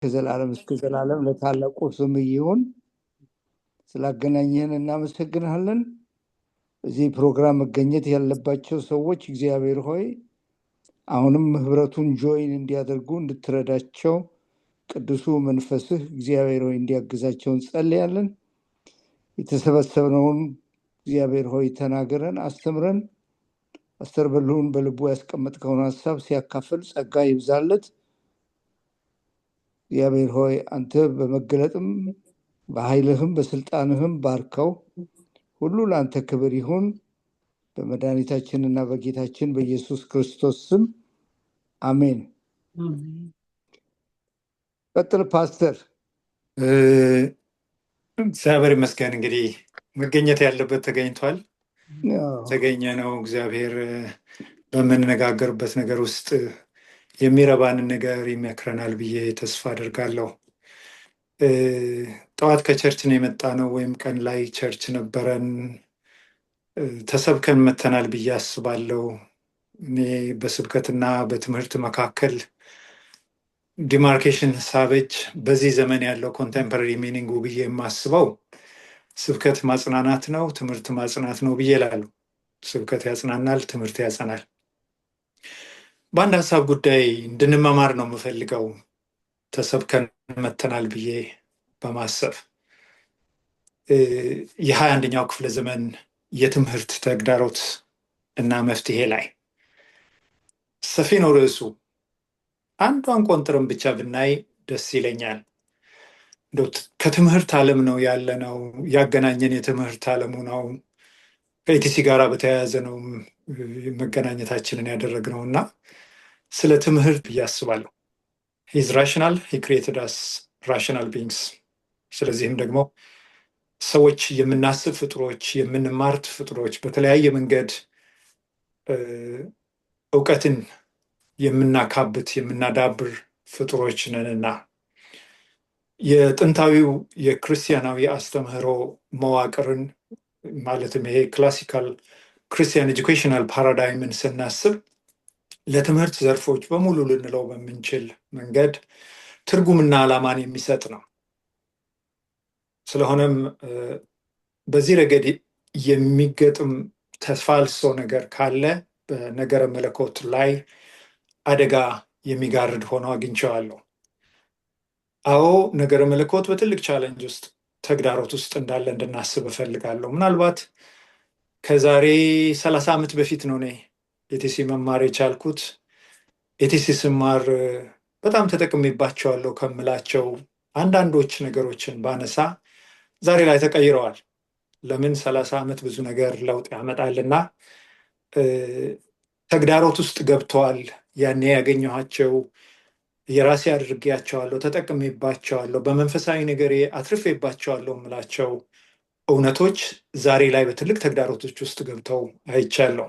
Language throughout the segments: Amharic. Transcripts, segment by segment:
ከዘላለም እስከ ዘላለም ለታላቁ ስም ይሁን። ስላገናኘን እናመሰግናለን። በዚህ ፕሮግራም መገኘት ያለባቸው ሰዎች እግዚአብሔር ሆይ አሁንም ህብረቱን ጆይን እንዲያደርጉ እንድትረዳቸው ቅዱሱ መንፈስህ እግዚአብሔር ሆይ እንዲያግዛቸው እንጸልያለን። የተሰበሰብነውን እግዚአብሔር ሆይ ተናገረን፣ አስተምረን። ፓስተር በልሁን በልቡ ያስቀመጥከውን ሀሳብ ሲያካፍል ጸጋ ይብዛለት። እግዚአብሔር ሆይ አንተ በመገለጥም በኃይልህም በስልጣንህም ባርከው። ሁሉ ለአንተ ክብር ይሁን በመድኃኒታችንና በጌታችን በኢየሱስ ክርስቶስ ስም አሜን። ቀጥል ፓስተር። እግዚአብሔር ይመስገን። እንግዲህ መገኘት ያለበት ተገኝቷል። ተገኘ ነው። እግዚአብሔር በምንነጋገርበት ነገር ውስጥ የሚረባንን ነገር ይመክረናል ብዬ ተስፋ አድርጋለሁ። ጠዋት ከቸርች ነው የመጣ ነው፣ ወይም ቀን ላይ ቸርች ነበረን፣ ተሰብከን መተናል ብዬ አስባለሁ። እኔ በስብከትና በትምህርት መካከል ዲማርኬሽን ሳበጅ በዚህ ዘመን ያለው ኮንቴምፖራሪ ሚኒንጉ ብዬ የማስበው ስብከት ማጽናናት ነው፣ ትምህርት ማጽናት ነው ብዬ እላለሁ። ስብከት ያጽናናል፣ ትምህርት ያጸናል። በአንድ ሀሳብ ጉዳይ እንድንመማር ነው የምፈልገው ተሰብከን መተናል ብዬ በማሰብ የ21ኛው ክፍለ ዘመን የትምህርት ተግዳሮት እና መፍትሄ ላይ ሰፊ ነው ርዕሱ። አንዷን ቆንጥርም ብቻ ብናይ ደስ ይለኛል። ከትምህርት ዓለም ነው ያለነው፣ ያገናኘን የትምህርት ዓለሙ ነው። ከኢቲሲ ጋር በተያያዘ ነው መገናኘታችንን ያደረግነው እና ስለ ትምህርት ብዬ አስባለሁ። ሂዝ ራሽናል ሂ ክሪኤትድ አስ ራሽናል ቢንግስ። ስለዚህም ደግሞ ሰዎች የምናስብ ፍጡሮች፣ የምንማርት ፍጡሮች፣ በተለያየ መንገድ እውቀትን የምናካብት የምናዳብር ፍጡሮች ነንና የጥንታዊው የክርስቲያናዊ አስተምህሮ መዋቅርን ማለትም ይሄ ክላሲካል ክርስቲያን ኤጁኬሽናል ፓራዳይምን ስናስብ ለትምህርት ዘርፎች በሙሉ ልንለው በምንችል መንገድ ትርጉምና ዓላማን የሚሰጥ ነው። ስለሆነም በዚህ ረገድ የሚገጥም ተፋልሶ ነገር ካለ በነገረ መለኮት ላይ አደጋ የሚጋርድ ሆኖ አግኝቼዋለሁ። አዎ ነገረ መለኮት በትልቅ ቻለንጅ ውስጥ ተግዳሮት ውስጥ እንዳለ እንድናስብ እፈልጋለሁ። ምናልባት ከዛሬ 30 ዓመት በፊት ነው እኔ ኤቲሲ መማር የቻልኩት። ኤቲሲ ስማር በጣም ተጠቅሜባቸዋለሁ ከምላቸው አንዳንዶች ነገሮችን ባነሳ ዛሬ ላይ ተቀይረዋል። ለምን? 30 ዓመት ብዙ ነገር ለውጥ ያመጣልና ተግዳሮት ውስጥ ገብተዋል። ያኔ ያገኘኋቸው የራሴ አድርጌያቸዋለሁ፣ ተጠቅሜባቸዋለሁ፣ በመንፈሳዊ ነገሬ አትርፌባቸዋለሁ የምላቸው እውነቶች ዛሬ ላይ በትልቅ ተግዳሮቶች ውስጥ ገብተው አይቻለሁ።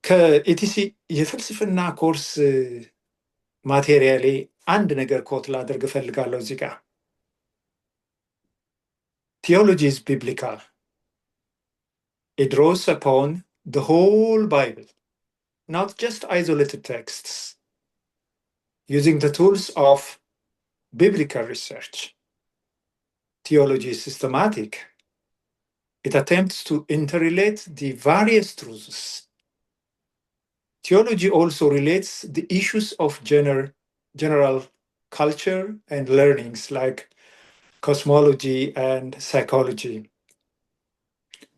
ከኢቲሲ የፍልስፍና ኮርስ ማቴሪያሌ አንድ ነገር ኮት ላደርግ እፈልጋለሁ እዚህ ጋር። Theology is biblical. It draws upon the whole Bible, not just isolated texts. Using the tools of biblical research, theology is systematic. It attempts to interrelate the various truths. Theology also relates the issues of general culture and learnings like cosmology and psychology.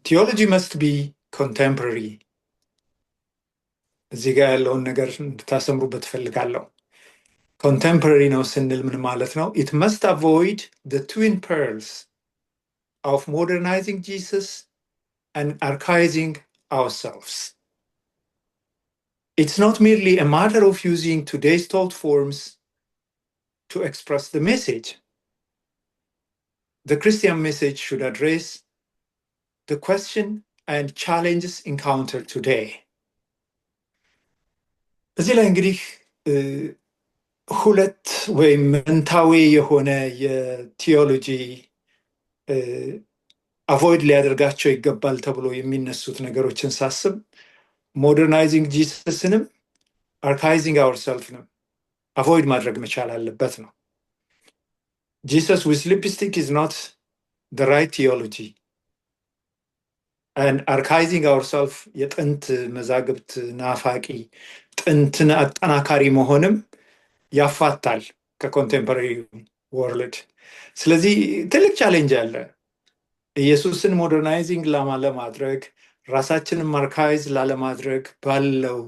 Theology must be contemporary. እዚህ ጋር ያለውን ነገር እንድታሰምሩበት እፈልጋለሁ። ኮንቴምፖራሪ ነው ስንል ምን ማለት ነው? It must avoid the twin pearls of modernizing Jesus and archaizing ourselves. It's not merely a matter of using today's thought forms to express the message. The Christian message should address the question and challenges encountered today. እዚህ ላይ እንግዲህ ሁለት ወይም መንታዊ የሆነ የቲዮሎጂ አቮይድ ሊያደርጋቸው ይገባል ተብሎ የሚነሱት ነገሮችን ሳስብ ሞደርናይዚንግ ጂሰስንም አርካይዚንግ አወርሰልፍንም አቮይድ ማድረግ መቻል አለበት ነው። Jesus with lipstick is not the right theology. And archiving ourselves የጥንት መዛግብት ናፋቂ ጥንትን አጠናካሪ መሆንም ያፋታል ከኮንቴምፖራሪ ወርልድ። ስለዚህ ትልቅ ቻሌንጅ አለ። ኢየሱስን ሞደርናይዚንግ ለማድረግ ራሳችንን ማርካይዝ ላለማድረግ ባለው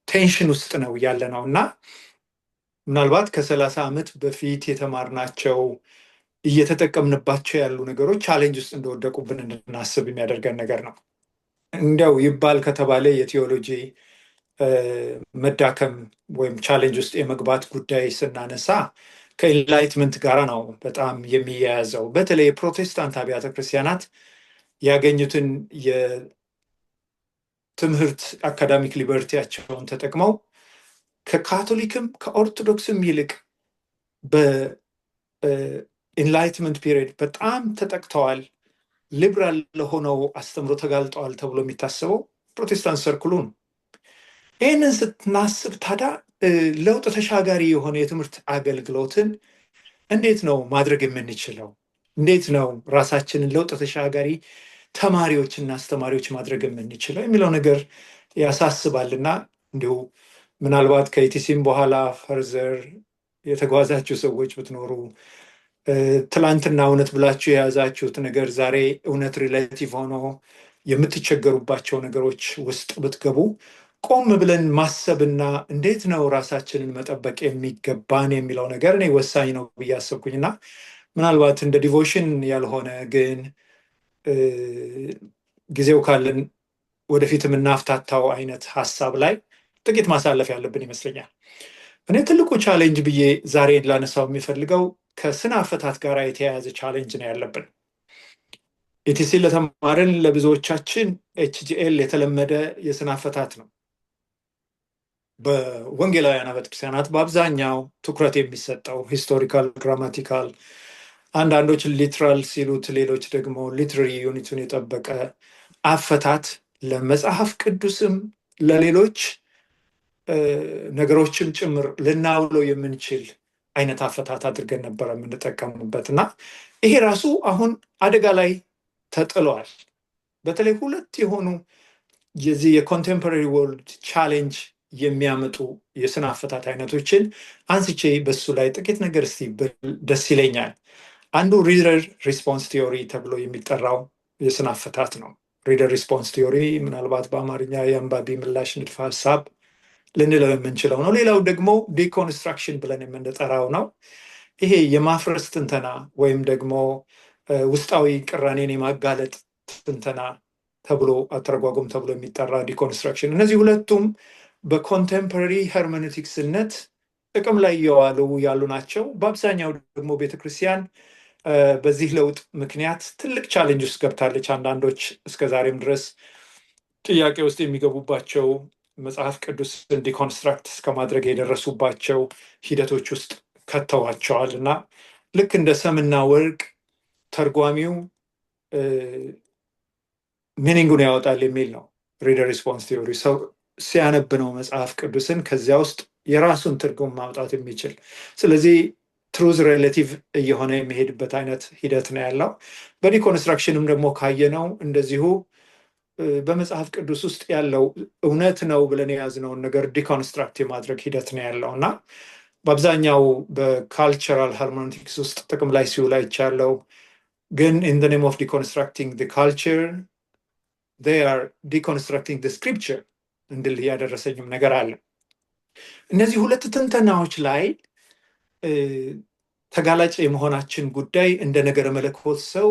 ቴንሽን ውስጥ ነው ያለ ነው እና ምናልባት ከ30 ዓመት በፊት የተማርናቸው እየተጠቀምንባቸው ያሉ ነገሮች ቻሌንጅ ውስጥ እንደወደቁብን እንድናስብ የሚያደርገን ነገር ነው። እንዲያው ይባል ከተባለ የቴዎሎጂ መዳከም ወይም ቻሌንጅ ውስጥ የመግባት ጉዳይ ስናነሳ ከኢንላይትመንት ጋር ነው በጣም የሚያያዘው። በተለይ የፕሮቴስታንት አብያተ ክርስቲያናት ያገኙትን የትምህርት አካዳሚክ ሊበርቲያቸውን ተጠቅመው ከካቶሊክም ከኦርቶዶክስም ይልቅ በኢንላይትመንት ፒሪየድ በጣም ተጠቅተዋል፣ ሊብራል ለሆነው አስተምሮ ተጋልጠዋል ተብሎ የሚታሰበው ፕሮቴስታንት ሰርክሉ ነው። ይህንን ስትናስብ ታዲያ ለውጥ ተሻጋሪ የሆነ የትምህርት አገልግሎትን እንዴት ነው ማድረግ የምንችለው? እንዴት ነው ራሳችንን ለውጥ ተሻጋሪ ተማሪዎችና አስተማሪዎች ማድረግ የምንችለው የሚለው ነገር ያሳስባልና እንዲሁ ምናልባት ከኢቲሲም በኋላ ፈርዘር የተጓዛችሁ ሰዎች ብትኖሩ ትላንትና እውነት ብላችሁ የያዛችሁት ነገር ዛሬ እውነት ሪሌቲቭ ሆኖ የምትቸገሩባቸው ነገሮች ውስጥ ብትገቡ ቆም ብለን ማሰብና እንዴት ነው ራሳችንን መጠበቅ የሚገባን የሚለው ነገር እኔ ወሳኝ ነው ብዬ አሰብኩኝና ምናልባት እንደ ዲቮሽን ያልሆነ ግን ጊዜው ካለን ወደፊት የምናፍታታው አይነት ሀሳብ ላይ ጥቂት ማሳለፍ ያለብን ይመስለኛል። እኔ ትልቁ ቻሌንጅ ብዬ ዛሬ ላነሳው የሚፈልገው ከስነ አፈታት ጋር የተያያዘ ቻሌንጅ ነው ያለብን። ኢቲሲ ለተማርን ለብዙዎቻችን ኤችጂኤል የተለመደ የስነ አፈታት ነው። በወንጌላውያን አብያተ ክርስቲያናት በአብዛኛው ትኩረት የሚሰጠው ሂስቶሪካል፣ ግራማቲካል፣ አንዳንዶች ሊትራል ሲሉት ሌሎች ደግሞ ሊትራሪ ዩኒቱን የጠበቀ አፈታት ለመጽሐፍ ቅዱስም ለሌሎች ነገሮችም ጭምር ልናውለው የምንችል አይነት አፈታት አድርገን ነበረ የምንጠቀምበት እና ይሄ ራሱ አሁን አደጋ ላይ ተጥሏል። በተለይ ሁለት የሆኑ የዚህ የኮንቴምፖራሪ ወርልድ ቻሌንጅ የሚያመጡ የስነ አፈታት አይነቶችን አንስቼ በሱ ላይ ጥቂት ነገር እስቲ ደስ ይለኛል። አንዱ ሪደር ሪስፖንስ ቲዮሪ ተብሎ የሚጠራው የስነ አፈታት ነው። ሪደር ሪስፖንስ ቲዮሪ ምናልባት በአማርኛ የአንባቢ ምላሽ ንድፈ ሀሳብ ልንለው የምንችለው ነው። ሌላው ደግሞ ዲኮንስትራክሽን ብለን የምንጠራው ነው። ይሄ የማፍረስ ትንተና ወይም ደግሞ ውስጣዊ ቅራኔን የማጋለጥ ትንተና ተብሎ አተረጓጎም ተብሎ የሚጠራ ዲኮንስትራክሽን። እነዚህ ሁለቱም በኮንቴምፖራሪ ሄርሜኔቲክስነት ጥቅም ላይ እየዋሉ ያሉ ናቸው። በአብዛኛው ደግሞ ቤተክርስቲያን በዚህ ለውጥ ምክንያት ትልቅ ቻሌንጅ ውስጥ ገብታለች። አንዳንዶች እስከዛሬም ድረስ ጥያቄ ውስጥ የሚገቡባቸው መጽሐፍ ቅዱስን ዲኮንስትራክት እስከማድረግ የደረሱባቸው ሂደቶች ውስጥ ከተዋቸዋል እና ልክ እንደ ሰምና ወርቅ ተርጓሚው ሚኒንጉን ያወጣል የሚል ነው ሪደር ሪስፖንስ ቲዮሪ። ሰው ሲያነብ ነው መጽሐፍ ቅዱስን ከዚያ ውስጥ የራሱን ትርጉም ማውጣት የሚችል። ስለዚህ ትሩዝ ሬሌቲቭ እየሆነ የሚሄድበት አይነት ሂደት ነው ያለው። በዲኮንስትራክሽንም ደግሞ ካየነው እንደዚሁ በመጽሐፍ ቅዱስ ውስጥ ያለው እውነት ነው ብለን የያዝነውን ነገር ዲኮንስትራክት የማድረግ ሂደት ነው ያለው እና በአብዛኛው በካልቸራል ሃርሞኒቲክስ ውስጥ ጥቅም ላይ ሲውል አይቻለው። ግን in the name of deconstructing the culture they are deconstructing the scripture እንድል ያደረሰኝም ነገር አለ። እነዚህ ሁለት ትንተናዎች ላይ ተጋላጭ የመሆናችን ጉዳይ እንደ ነገረ መለኮት ሰው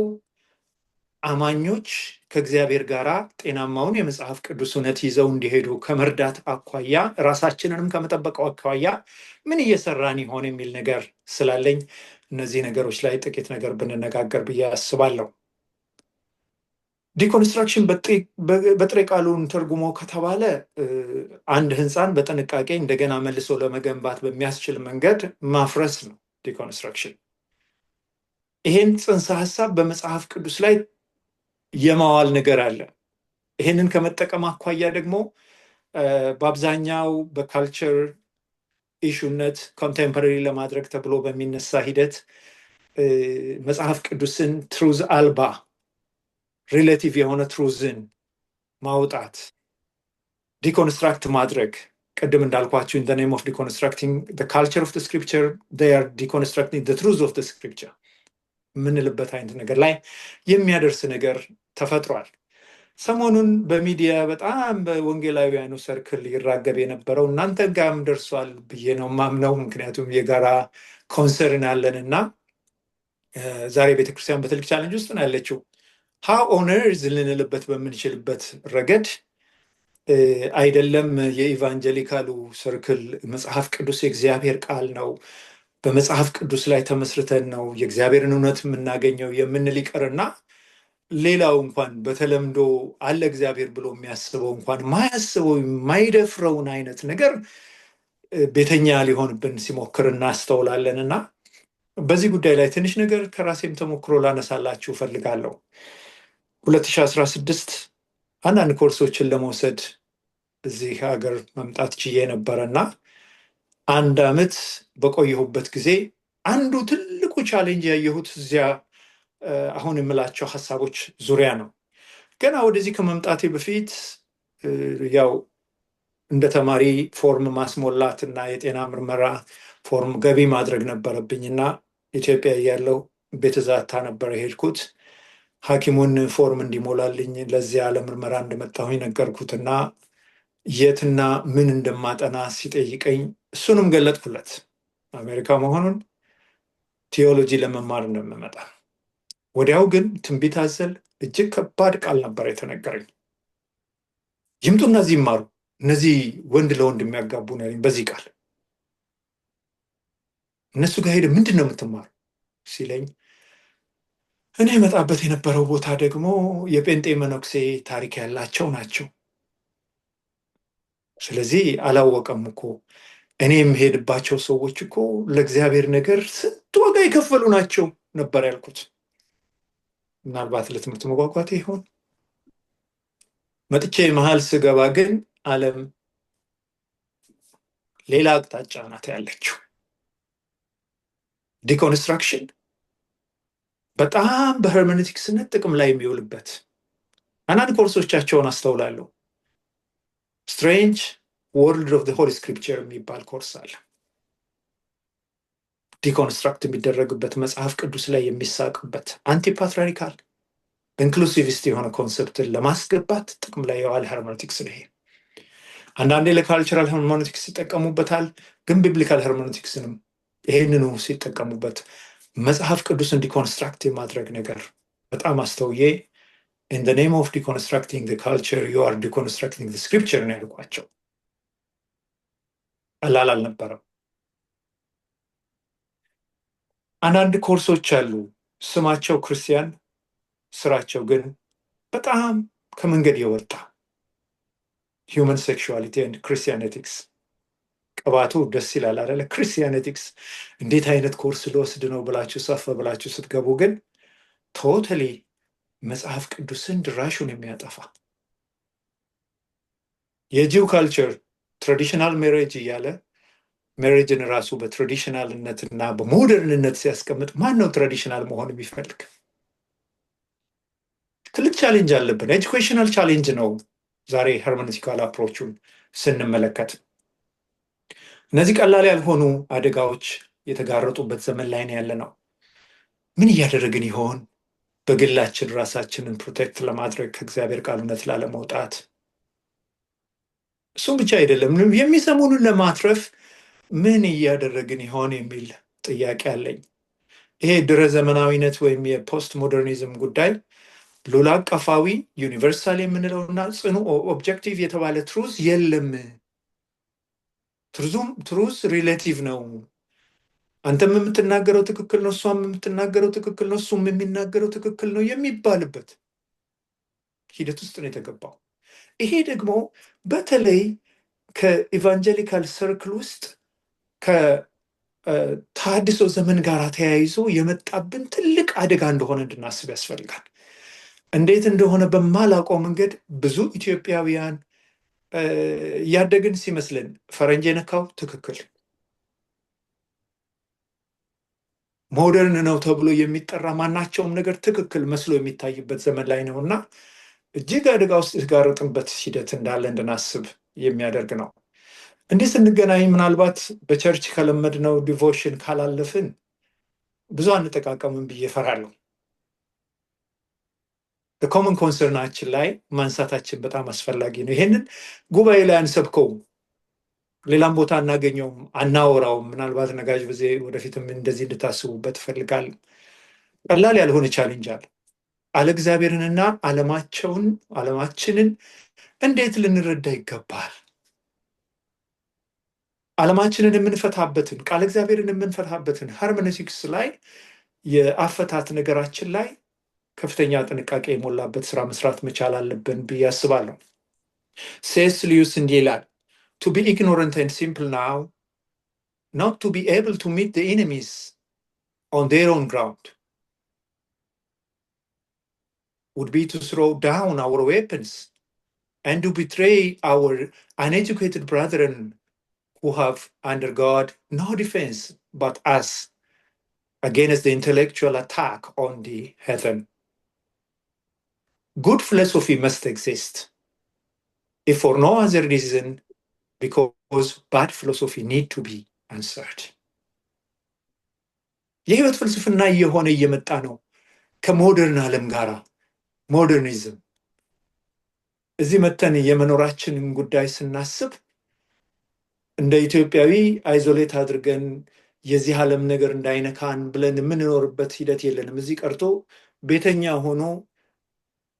አማኞች ከእግዚአብሔር ጋር ጤናማውን የመጽሐፍ ቅዱስ እውነት ይዘው እንዲሄዱ ከመርዳት አኳያ ራሳችንንም ከመጠበቀው አኳያ ምን እየሰራን ይሆን የሚል ነገር ስላለኝ እነዚህ ነገሮች ላይ ጥቂት ነገር ብንነጋገር ብዬ አስባለሁ። ዲኮንስትራክሽን በጥሬ ቃሉን ተርጉሞ ከተባለ አንድ ህንፃን በጥንቃቄ እንደገና መልሶ ለመገንባት በሚያስችል መንገድ ማፍረስ ነው ዲኮንስትራክሽን። ይሄን ጽንሰ ሀሳብ በመጽሐፍ ቅዱስ ላይ የማዋል ነገር አለ። ይሄንን ከመጠቀም አኳያ ደግሞ በአብዛኛው በካልቸር ኢሹነት ኮንቴምፖራሪ ለማድረግ ተብሎ በሚነሳ ሂደት መጽሐፍ ቅዱስን ትሩዝ አልባ ሪሌቲቭ የሆነ ትሩዝን ማውጣት፣ ዲኮንስትራክት ማድረግ ቅድም እንዳልኳችሁ in the name of deconstructing the culture of the scripture they are deconstructing the truth of the scripture የምንልበት አይነት ነገር ላይ የሚያደርስ ነገር ተፈጥሯል። ሰሞኑን በሚዲያ በጣም በወንጌላውያኑ ሰርክል ይራገብ የነበረው እናንተ ጋርም ደርሷል ብዬ ነው ማምነው። ምክንያቱም የጋራ ኮንሰርን አለን እና ዛሬ ቤተክርስቲያን በትልቅ ቻሌንጅ ውስጥ ነው ያለችው። ሃው ኦነርዝ ልንልበት በምንችልበት ረገድ አይደለም የኢቫንጀሊካሉ ሰርክል መጽሐፍ ቅዱስ የእግዚአብሔር ቃል ነው፣ በመጽሐፍ ቅዱስ ላይ ተመስርተን ነው የእግዚአብሔርን እውነት የምናገኘው የምንል ይቅርና ሌላው እንኳን በተለምዶ አለ እግዚአብሔር ብሎ የሚያስበው እንኳን ማያስበው የማይደፍረውን አይነት ነገር ቤተኛ ሊሆንብን ሲሞክር እናስተውላለን። እና በዚህ ጉዳይ ላይ ትንሽ ነገር ከራሴም ተሞክሮ ላነሳላችሁ ፈልጋለሁ። 2016 አንዳንድ ኮርሶችን ለመውሰድ እዚህ ሀገር መምጣት ችዬ ነበረና 1 ዓመት በቆየሁበት ጊዜ አንዱ ትልቁ ቻሌንጅ ያየሁት እዚያ አሁን የምላቸው ሀሳቦች ዙሪያ ነው። ገና ወደዚህ ከመምጣቴ በፊት ያው እንደ ተማሪ ፎርም ማስሞላት እና የጤና ምርመራ ፎርም ገቢ ማድረግ ነበረብኝና ኢትዮጵያ ያለው ቤተዛታ ነበር የሄድኩት። ሐኪሙን ፎርም እንዲሞላልኝ ለዚያ ለምርመራ እንደመጣሁኝ ነገርኩትና የትና ምን እንደማጠና ሲጠይቀኝ እሱንም ገለጥኩለት፣ አሜሪካ መሆኑን ቴዎሎጂ ለመማር እንደምመጣ። ወዲያው ግን ትንቢት አዘል እጅግ ከባድ ቃል ነበር የተነገረኝ። ይምጡና እዚህ ይማሩ፣ እነዚህ ወንድ ለወንድ የሚያጋቡ ነው ያለኝ በዚህ ቃል። እነሱ ጋር ሄደ ምንድን ነው የምትማሩ ሲለኝ እኔ መጣበት የነበረው ቦታ ደግሞ የጴንጤ መነኩሴ ታሪክ ያላቸው ናቸው። ስለዚህ አላወቀም እኮ እኔ የምሄድባቸው ሰዎች እኮ ለእግዚአብሔር ነገር ስንት ዋጋ የከፈሉ ናቸው ነበር ያልኩት። ምናልባት ለትምህርት መጓጓቴ ይሆን? መጥቼ መሀል ስገባ ግን ዓለም ሌላ አቅጣጫ ናት ያለችው። ዲኮንስትራክሽን በጣም በሄርሜኔቲክስነት ጥቅም ላይ የሚውልበት አንዳንድ ኮርሶቻቸውን አስተውላለሁ። ስትሬንጅ ወርልድ ኦፍ ዘ ሆሊ ስክሪፕቸር የሚባል ኮርስ አለ። ዲኮንስትራክት የሚደረግበት መጽሐፍ ቅዱስ ላይ የሚሳቅበት አንቲፓትሪያርካል ኢንክሉሲቪስት የሆነ ኮንሰፕትን ለማስገባት ጥቅም ላይ የዋለ ሄርሜኔቲክስ ነው። አንዳንዴ ለካልቸራል ሄርሜኔቲክስ ይጠቀሙበታል፣ ግን ቢብሊካል ሄርሜኔቲክስንም ይሄንኑ ሲጠቀሙበት መጽሐፍ ቅዱስን ዲኮንስትራክት የማድረግ ነገር በጣም አስተውዬ in the name of deconstructing the culture you are deconstructing the scripture ነው ያልኳቸው። ቀላል አልነበረም። አንዳንድ ኮርሶች አሉ ስማቸው ክርስቲያን ስራቸው ግን በጣም ከመንገድ የወጣ human sexuality and Christianetics ቅባቱ ደስ ይላል አይደለ? ክርስቲያኔቲክስ እንዴት አይነት ኮርስ ልወስድ ነው ብላችሁ ሰፍ ብላችሁ ስትገቡ ግን ቶታሊ መጽሐፍ ቅዱስን ድራሹን የሚያጠፋ የጂው ካልቸር ትራዲሽናል ሜሬጅ እያለ ሜሬጅን ራሱ በትራዲሽናልነትና በሞደርንነት ሲያስቀምጥ ማን ነው ትራዲሽናል መሆን የሚፈልግ? ትልቅ ቻሌንጅ አለብን። ኤጁኬሽናል ቻሌንጅ ነው ዛሬ ሄርሜኔቲካል አፕሮቹን ስንመለከት። እነዚህ ቀላል ያልሆኑ አደጋዎች የተጋረጡበት ዘመን ላይ ነው ያለ ነው። ምን እያደረግን ይሆን? በግላችን ራሳችንን ፕሮቴክት ለማድረግ ከእግዚአብሔር ቃል እውነት ላለመውጣት። እሱም ብቻ አይደለም፣ የሚሰሙንን ለማትረፍ ምን እያደረግን ይሆን የሚል ጥያቄ አለኝ። ይሄ ድረ ዘመናዊነት ወይም የፖስት ሞደርኒዝም ጉዳይ ሉል አቀፋዊ ዩኒቨርሳል የምንለውና ጽኑ ኦብጀክቲቭ የተባለ ትሩዝ የለም። ትሩዝ ሪሌቲቭ ነው። አንተም የምትናገረው ትክክል ነው፣ እሷም የምትናገረው ትክክል ነው፣ እሱም የሚናገረው ትክክል ነው የሚባልበት ሂደት ውስጥ ነው የተገባው። ይሄ ደግሞ በተለይ ከኢቫንጀሊካል ሰርክል ውስጥ ከታድሶ ዘመን ጋር ተያይዞ የመጣብን ትልቅ አደጋ እንደሆነ እንድናስብ ያስፈልጋል። እንዴት እንደሆነ በማላውቀው መንገድ ብዙ ኢትዮጵያውያን እያደግን ሲመስለን ፈረንጅ የነካው ትክክል፣ ሞደርን ነው ተብሎ የሚጠራ ማናቸውም ነገር ትክክል መስሎ የሚታይበት ዘመን ላይ ነው እና እጅግ አደጋ ውስጥ የተጋረጥንበት ሂደት እንዳለ እንድናስብ የሚያደርግ ነው። እንዲህ ስንገናኝ ምናልባት በቸርች ከለመድነው ዲቮሽን ካላለፍን ብዙ አንጠቃቀምን ብዬ እፈራለሁ። በኮመን ኮንሰርናችን ላይ ማንሳታችን በጣም አስፈላጊ ነው። ይሄንን ጉባኤ ላይ አንሰብከውም፣ ሌላም ቦታ አናገኘውም፣ አናወራውም። ምናልባት ነጋጅ ጊዜ ወደፊትም እንደዚህ እንድታስቡበት እፈልጋለሁ። ቀላል ያልሆነ ቻሌንጅ አለ። አለ እግዚአብሔርንና ዓለማችንን እንዴት ልንረዳ ይገባል? ዓለማችንን የምንፈታበትን ቃል እግዚአብሔርን የምንፈታበትን ሃርመኔቲክስ ላይ የአፈታት ነገራችን ላይ ከፍተኛ ጥንቃቄ የሞላበት ስራ መስራት መቻል አለብን ብዬ አስባለሁ። ሴስ ሊዩስ እንዲህ ይላል፣ to be ignorant and simple now, not to be able to meet the enemies on their own ground, would be to throw down our weapons and to betray our uneducated brethren who have under God no defense but us against the intellectual attack on the heathen. Good philosophy must exist, if for no other reason, because bad philosophy need to be answered. የህይወት ፍልስፍና እየሆነ እየመጣ ነው ከሞደርን ዓለም ጋራ። ሞደርኒዝም እዚህ መተን የመኖራችንን ጉዳይ ስናስብ እንደ ኢትዮጵያዊ አይዞሌት አድርገን የዚህ ዓለም ነገር እንዳይነካን ብለን የምንኖርበት ሂደት የለንም። እዚህ ቀርቶ ቤተኛ ሆኖ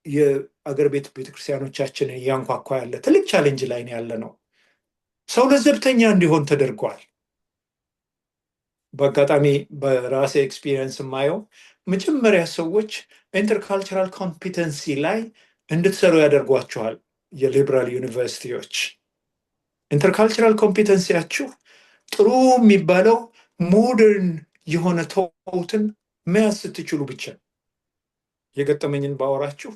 የአገር ቤት ቤተክርስቲያኖቻችንን እያንኳኳ ያለ ትልቅ ቻሌንጅ ላይ ያለ ነው። ሰው ለዘብተኛ እንዲሆን ተደርጓል። በአጋጣሚ በራሴ ኤክስፒሪየንስ የማየው መጀመሪያ ሰዎች ኢንተርካልቸራል ኮምፒተንሲ ላይ እንድትሰሩ ያደርጓቸዋል። የሊበራል ዩኒቨርሲቲዎች ኢንተርካልቸራል ኮምፒተንሲያችሁ ጥሩ የሚባለው ሞደርን የሆነ ተውትን መያዝ ስትችሉ ብቻ። የገጠመኝን ባወራችሁ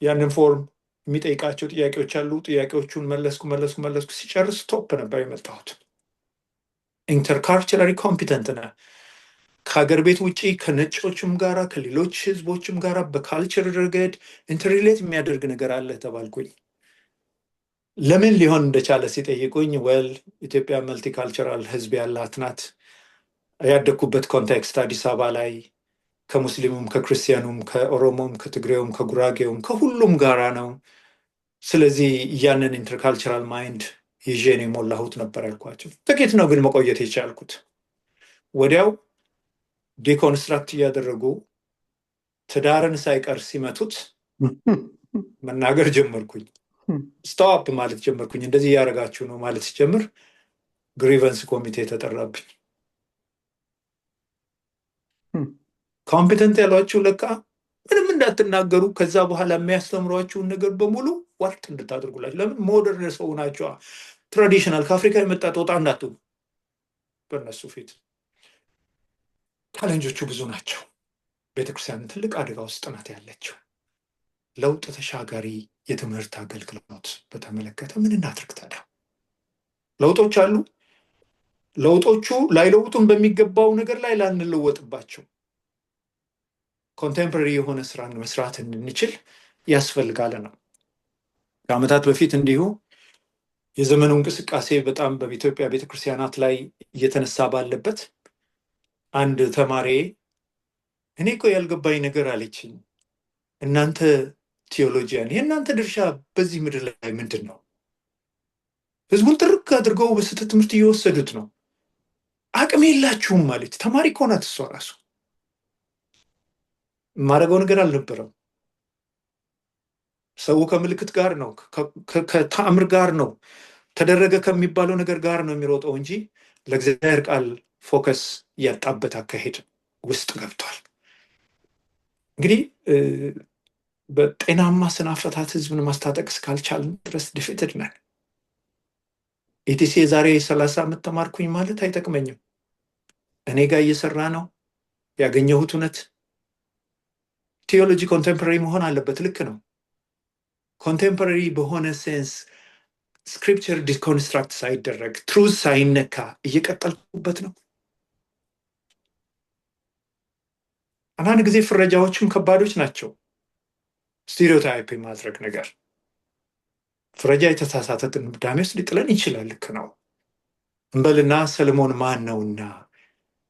ያንን ፎርም የሚጠይቃቸው ጥያቄዎች አሉ። ጥያቄዎቹን መለስኩ ሲጨርስ ቶፕ ነበር የመጣሁት። ኢንተርካልቸራሊ ኮምፒተንት ነህ። ከሀገር ቤት ውጭ ከነጮችም ጋራ ከሌሎች ህዝቦችም ጋራ በካልቸር ረገድ ኢንተርሪሌት የሚያደርግ ነገር አለ ተባልኩኝ። ለምን ሊሆን እንደቻለ ሲጠይቁኝ ወል ኢትዮጵያ መልቲካልቸራል ህዝብ ያላት ናት። ያደግኩበት ኮንቴክስት አዲስ አበባ ላይ ከሙስሊሙም ከክርስቲያኑም ከኦሮሞም ከትግሬውም ከጉራጌውም ከሁሉም ጋራ ነው። ስለዚህ ያንን ኢንተርካልቸራል ማይንድ ይዤን የሞላሁት ነበር ያልኳቸው። ጥቂት ነው ግን መቆየት የቻልኩት። ወዲያው ዲኮንስትራክት እያደረጉ ትዳርን ሳይቀር ሲመቱት መናገር ጀመርኩኝ። ስቶፕ ማለት ጀመርኩኝ። እንደዚህ እያደረጋችሁ ነው ማለት ሲጀምር ግሪቨንስ ኮሚቴ ተጠራብኝ። ኮምፒተንት ያሏችሁ ለካ ምንም እንዳትናገሩ፣ ከዛ በኋላ የሚያስተምሯችሁን ነገር በሙሉ ዋጥ እንድታደርጉላችሁ። ለምን ሞደርን ሰው ናቸዋ። ትራዲሽናል ከአፍሪካ የመጣ ጦጣ እንዳትሉ በእነሱ ፊት። ቻሌንጆቹ ብዙ ናቸው። ቤተክርስቲያን ትልቅ አደጋ ውስጥ ናት ያለችው። ለውጥ ተሻጋሪ የትምህርት አገልግሎት በተመለከተ ምን እናድርግ ታዲያ? ለውጦች አሉ። ለውጦቹ ላይለውጡን በሚገባው ነገር ላይ ላንለወጥባቸው ኮንቴምፖራሪ የሆነ ስራን መስራት እንድንችል ያስፈልጋል ነው። ከዓመታት በፊት እንዲሁ የዘመኑ እንቅስቃሴ በጣም በኢትዮጵያ ቤተክርስቲያናት ላይ እየተነሳ ባለበት አንድ ተማሪ እኔ እኮ ያልገባኝ ነገር አለችኝ፣ እናንተ ቴዎሎጂያን የእናንተ ድርሻ በዚህ ምድር ላይ ምንድን ነው? ህዝቡን ጥርቅ አድርገው በስህተት ትምህርት እየወሰዱት ነው። አቅም የላችሁም ማለት ተማሪ እኮ ናት እሷ ራሱ። የማደርገው ነገር አልነበረም። ሰው ከምልክት ጋር ነው፣ ከተአምር ጋር ነው፣ ተደረገ ከሚባለው ነገር ጋር ነው የሚሮጠው እንጂ ለእግዚአብሔር ቃል ፎከስ ያጣበት አካሄድ ውስጥ ገብቷል። እንግዲህ በጤናማ ስነ አፈታት ህዝብን ማስታጠቅ እስካልቻልን ድረስ ዲፊትድ ነን። ኢቲሲ የዛሬ 30 ዓመት ተማርኩኝ ማለት አይጠቅመኝም። እኔ ጋር እየሰራ ነው ያገኘሁት እውነት። ቴዎሎጂ ኮንቴምፖራሪ መሆን አለበት። ልክ ነው። ኮንቴምፖራሪ በሆነ ሴንስ ስክሪፕቸር ዲኮንስትራክት ሳይደረግ ትሩዝ ሳይነካ እየቀጠልኩበት ነው። አንዳንድ ጊዜ ፍረጃዎችም ከባዶች ናቸው። ስቴሪዮታይፕ የማድረግ ነገር ፍረጃ የተሳሳተ ድምዳሜ ውስጥ ሊጥለን ይችላል። ልክ ነው። እንበልና ሰለሞን ማን ነውና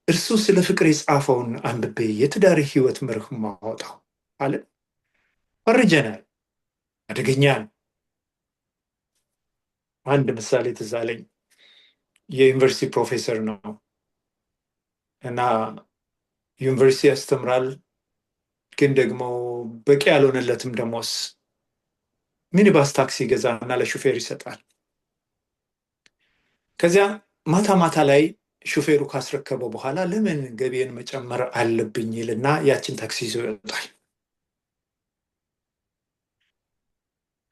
እርሱ ስለ ፍቅር የጻፈውን አንብቤ የትዳር ህይወት መርህ ማወጣው አለ። ፈርጀናል። አደገኛ ነው። አንድ ምሳሌ ትዝ አለኝ። የዩኒቨርሲቲ ፕሮፌሰር ነው እና ዩኒቨርሲቲ ያስተምራል፣ ግን ደግሞ በቂ ያልሆነለትም ደሞዝ ሚኒባስ ታክሲ ገዛና ለሹፌር ይሰጣል። ከዚያ ማታ ማታ ላይ ሹፌሩ ካስረከበው በኋላ ለምን ገቢን መጨመር አለብኝ ይልና ያችን ታክሲ ይዞ ይወጣል።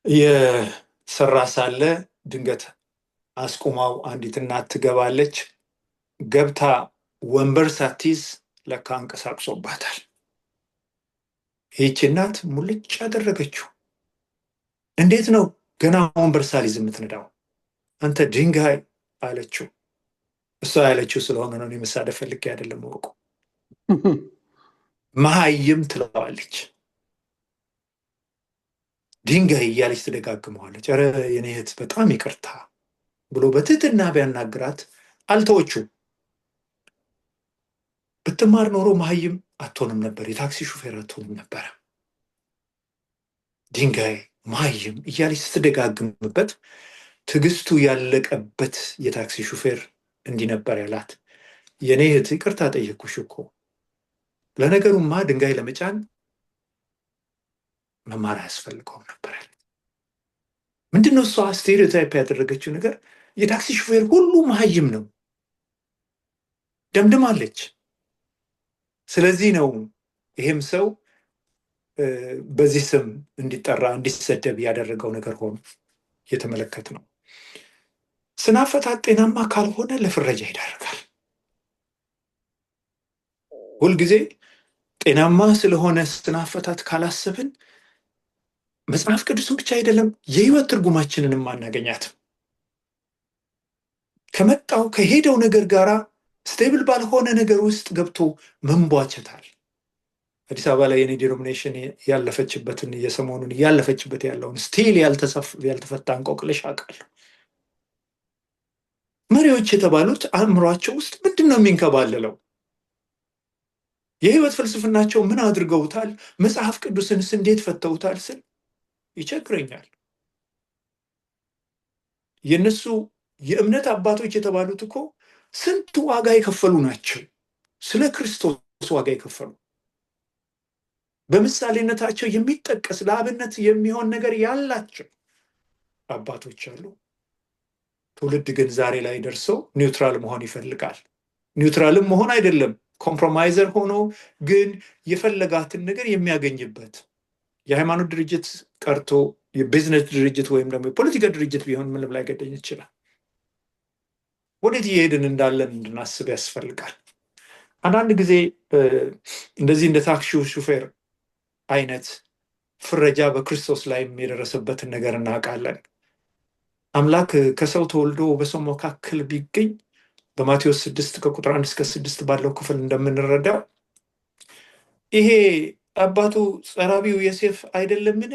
የሰራ ሳለ ድንገት አስቁማው አንዲት እናት ትገባለች። ገብታ ወንበር ሳትይዝ ለካ አንቀሳቅሶባታል። ይህች እናት ሙልጭ ያደረገችው፣ እንዴት ነው ገና ወንበር ሳልይዝ የምትነዳው? አንተ ድንጋይ አለችው። እሷ ያለችው ስለሆነ ነው፣ መሳደብ ፈልጌ አይደለም። ወቁ መሀይም ትለዋለች። ድንጋይ እያለች ትደጋግመዋለች። ኧረ የኔ እህት በጣም ይቅርታ ብሎ በትህትና ቢያናግራት አልተወችው። ብትማር ኖሮ መሀይም አትሆንም ነበር፣ የታክሲ ሹፌር አትሆንም ነበረ። ድንጋይ መሀይም እያለች ስትደጋግምበት ትዕግስቱ ያለቀበት የታክሲ ሹፌር እንዲህ ነበር ያላት፣ የኔ እህት ይቅርታ ጠየቅኩሽ እኮ፣ ለነገሩማ ድንጋይ ለመጫን መማር አያስፈልገውም ነበር ያለ። ምንድነው እሷ ስቴሪዮታይፕ ያደረገችው ነገር? የታክሲ ሹፌር ሁሉ መሀይም ነው ደምድማለች። ስለዚህ ነው ይሄም ሰው በዚህ ስም እንዲጠራ እንዲሰደብ ያደረገው ነገር ሆኖ እየተመለከት ነው። ስነ አፈታት ጤናማ ካልሆነ ለፍረጃ ይዳርጋል። ሁልጊዜ ጤናማ ስለሆነ ስነ አፈታት ካላሰብን መጽሐፍ ቅዱስን ብቻ አይደለም የህይወት ትርጉማችንንም አናገኛትም። ከመጣው ከሄደው ነገር ጋራ ስቴብል ባልሆነ ነገር ውስጥ ገብቶ መንቧቸታል። አዲስ አበባ ላይ የኔ ዲኖሚኔሽን ያለፈችበትን የሰሞኑን ያለፈችበት ያለውን ስቲል ያልተፈታ እንቆቅልሽ አውቃለሁ። መሪዎች የተባሉት አእምሯቸው ውስጥ ምንድን ነው የሚንከባለለው? የህይወት ፍልስፍናቸው ምን አድርገውታል? መጽሐፍ ቅዱስንስ እንዴት ፈተውታል ስል ይቸግረኛል። የነሱ የእምነት አባቶች የተባሉት እኮ ስንት ዋጋ የከፈሉ ናቸው። ስለ ክርስቶስ ዋጋ የከፈሉ በምሳሌነታቸው የሚጠቀስ ለአብነት የሚሆን ነገር ያላቸው አባቶች አሉ። ትውልድ ግን ዛሬ ላይ ደርሰው ኒውትራል መሆን ይፈልጋል። ኒውትራልም መሆን አይደለም ኮምፕሮማይዘር ሆኖ ግን የፈለጋትን ነገር የሚያገኝበት የሃይማኖት ድርጅት ቀርቶ የቢዝነስ ድርጅት ወይም ደግሞ የፖለቲካ ድርጅት ቢሆን ምንም ላይ ገደኝ ይችላል። ወዴት እየሄድን እንዳለን እንድናስብ ያስፈልጋል። አንዳንድ ጊዜ እንደዚህ እንደ ታክሲው ሹፌር አይነት ፍረጃ በክርስቶስ ላይ የደረሰበትን ነገር እናውቃለን። አምላክ ከሰው ተወልዶ በሰው መካከል ቢገኝ በማቴዎስ 6 ከቁጥር 1 እስከ 6 ባለው ክፍል እንደምንረዳው ይሄ አባቱ ጸራቢው ዮሴፍ አይደለምን?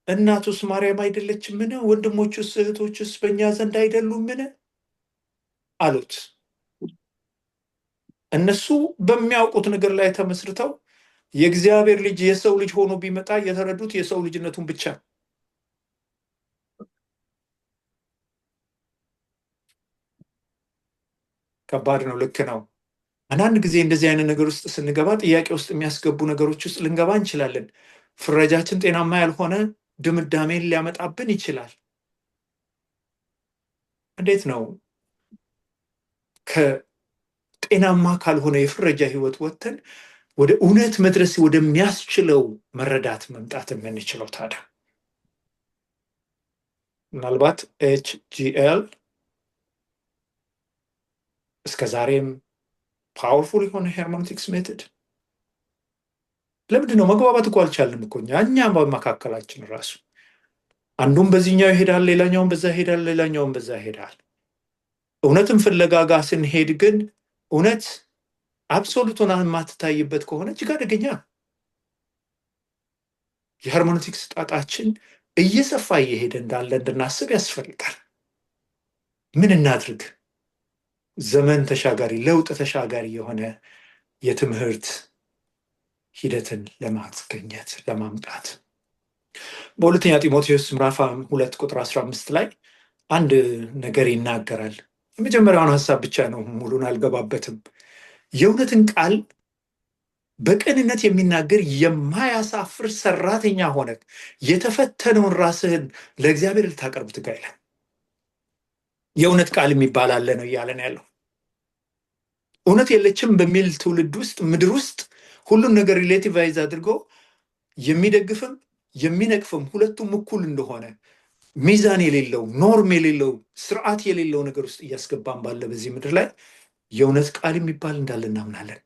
እናቱስ ማርያም አይደለችምን? ወንድሞቹስ እህቶቹስ በእኛ ዘንድ አይደሉምን? አሉት። እነሱ በሚያውቁት ነገር ላይ ተመስርተው የእግዚአብሔር ልጅ የሰው ልጅ ሆኖ ቢመጣ የተረዱት የሰው ልጅነቱን ብቻ። ከባድ ነው። ልክ ነው። አንዳንድ ጊዜ እንደዚህ አይነት ነገር ውስጥ ስንገባ ጥያቄ ውስጥ የሚያስገቡ ነገሮች ውስጥ ልንገባ እንችላለን። ፍረጃችን ጤናማ ያልሆነ ድምዳሜን ሊያመጣብን ይችላል። እንዴት ነው ከጤናማ ካልሆነ የፍረጃ ህይወት ወጥተን ወደ እውነት መድረስ ወደሚያስችለው መረዳት መምጣት የምንችለው? ታዲያ ምናልባት HGL እስከ ዛሬም ፓወርፉል የሆነ ሄርሜኔቲክስ ሜቶድ። ለምንድን ነው መግባባት እኮ አልቻልንም እኮ እኛ በመካከላችን ራሱ አንዱም በዚህኛው ይሄዳል፣ ሌላኛውም በዛ ይሄዳል፣ ሌላኛውም በዛ ይሄዳል። እውነትን ፍለጋ ጋር ስንሄድ ግን እውነት አብሶሉት ሆና የማትታይበት ከሆነ እጅግ አደገኛ ነው። የሃርሞኖቲክስ ጣጣችን እየሰፋ እየሄደ እንዳለ እንድናስብ ያስፈልጋል። ምን እናድርግ? ዘመን ተሻጋሪ ለውጥ ተሻጋሪ የሆነ የትምህርት ሂደትን ለማስገኘት ለማምጣት በሁለተኛ ጢሞቴዎስ ምዕራፍ 2 ቁጥር 15 ላይ አንድ ነገር ይናገራል። የመጀመሪያውን ሀሳብ ብቻ ነው፣ ሙሉን አልገባበትም። የእውነትን ቃል በቅንነት የሚናገር የማያሳፍር ሰራተኛ ሆነ የተፈተነውን ራስህን ለእግዚአብሔር ልታቀርብ ትጋ ይላል። የእውነት ቃል የሚባል አለ ነው እያለን ያለው። እውነት የለችም በሚል ትውልድ ውስጥ ምድር ውስጥ ሁሉን ነገር ሪሌቲቫይዝ አድርጎ የሚደግፍም የሚነቅፍም ሁለቱም እኩል እንደሆነ ሚዛን የሌለው ኖርም የሌለው ስርዓት የሌለው ነገር ውስጥ እያስገባን ባለ በዚህ ምድር ላይ የእውነት ቃል የሚባል እንዳለ እናምናለን።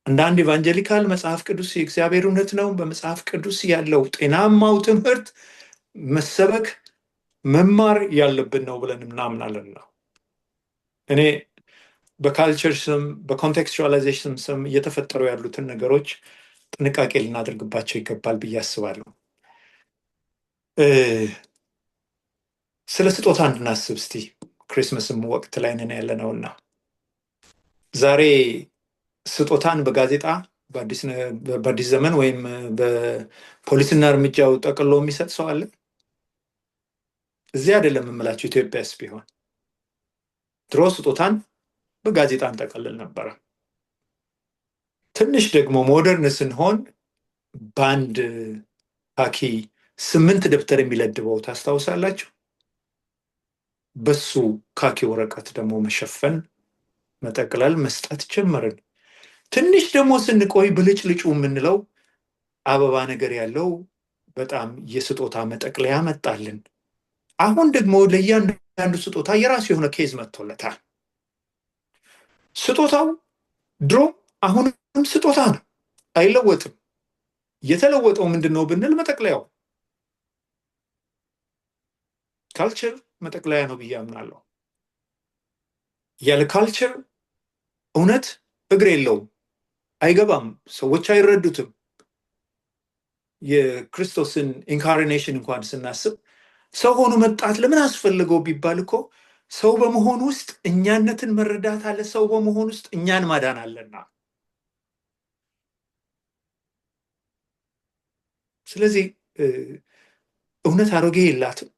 እንደ አንድ ኢቫንጀሊካል መጽሐፍ ቅዱስ የእግዚአብሔር እውነት ነው፣ በመጽሐፍ ቅዱስ ያለው ጤናማው ትምህርት መሰበክ መማር ያለብን ነው ብለን እናምናለን ነው። እኔ በካልቸር ስም በኮንቴክስቹዋላይዜሽን ስም እየተፈጠሩ ያሉትን ነገሮች ጥንቃቄ ልናደርግባቸው ይገባል ብዬ አስባለሁ። ስለ ስጦታ እንድናስብ እስቲ፣ ክሪስመስም ወቅት ላይ ነን ያለነውና ዛሬ ስጦታን በጋዜጣ በአዲስ ዘመን ወይም በፖሊስና እርምጃው ጠቅሎ የሚሰጥ ሰው አለ? እዚህ አይደለም የምላቸው፣ ኢትዮጵያስ ቢሆን ድሮ ስጦታን በጋዜጣ እንጠቀልል ነበረ። ትንሽ ደግሞ ሞደርን ስንሆን በአንድ ካኪ 8 ደብተር የሚለድበው ታስታውሳላችሁ? በሱ ካኪ ወረቀት ደግሞ መሸፈን መጠቅለል መስጠት ጀመርን። ትንሽ ደግሞ ስንቆይ ብልጭልጩ የምንለው አበባ ነገር ያለው በጣም የስጦታ መጠቅለያ መጣልን። አሁን ደግሞ ለእያንዳንዱ ስጦታ የራሱ የሆነ ኬዝ መጥቶለታል። ስጦታው ድሮ አሁንም ስጦታ ነው፣ አይለወጥም። የተለወጠው ምንድን ነው ብንል መጠቅለያው። ካልቸር መጠቅለያ ነው ብዬ አምናለሁ። ያለ ካልቸር እውነት እግር የለውም፣ አይገባም፣ ሰዎች አይረዱትም። የክርስቶስን ኢንካርኔሽን እንኳን ስናስብ ሰው ሆኖ መጣት ለምን አስፈልገው ቢባል እኮ ሰው በመሆን ውስጥ እኛነትን መረዳት አለ፣ ሰው በመሆን ውስጥ እኛን ማዳን አለና። ስለዚህ እውነት አሮጌ የላትም።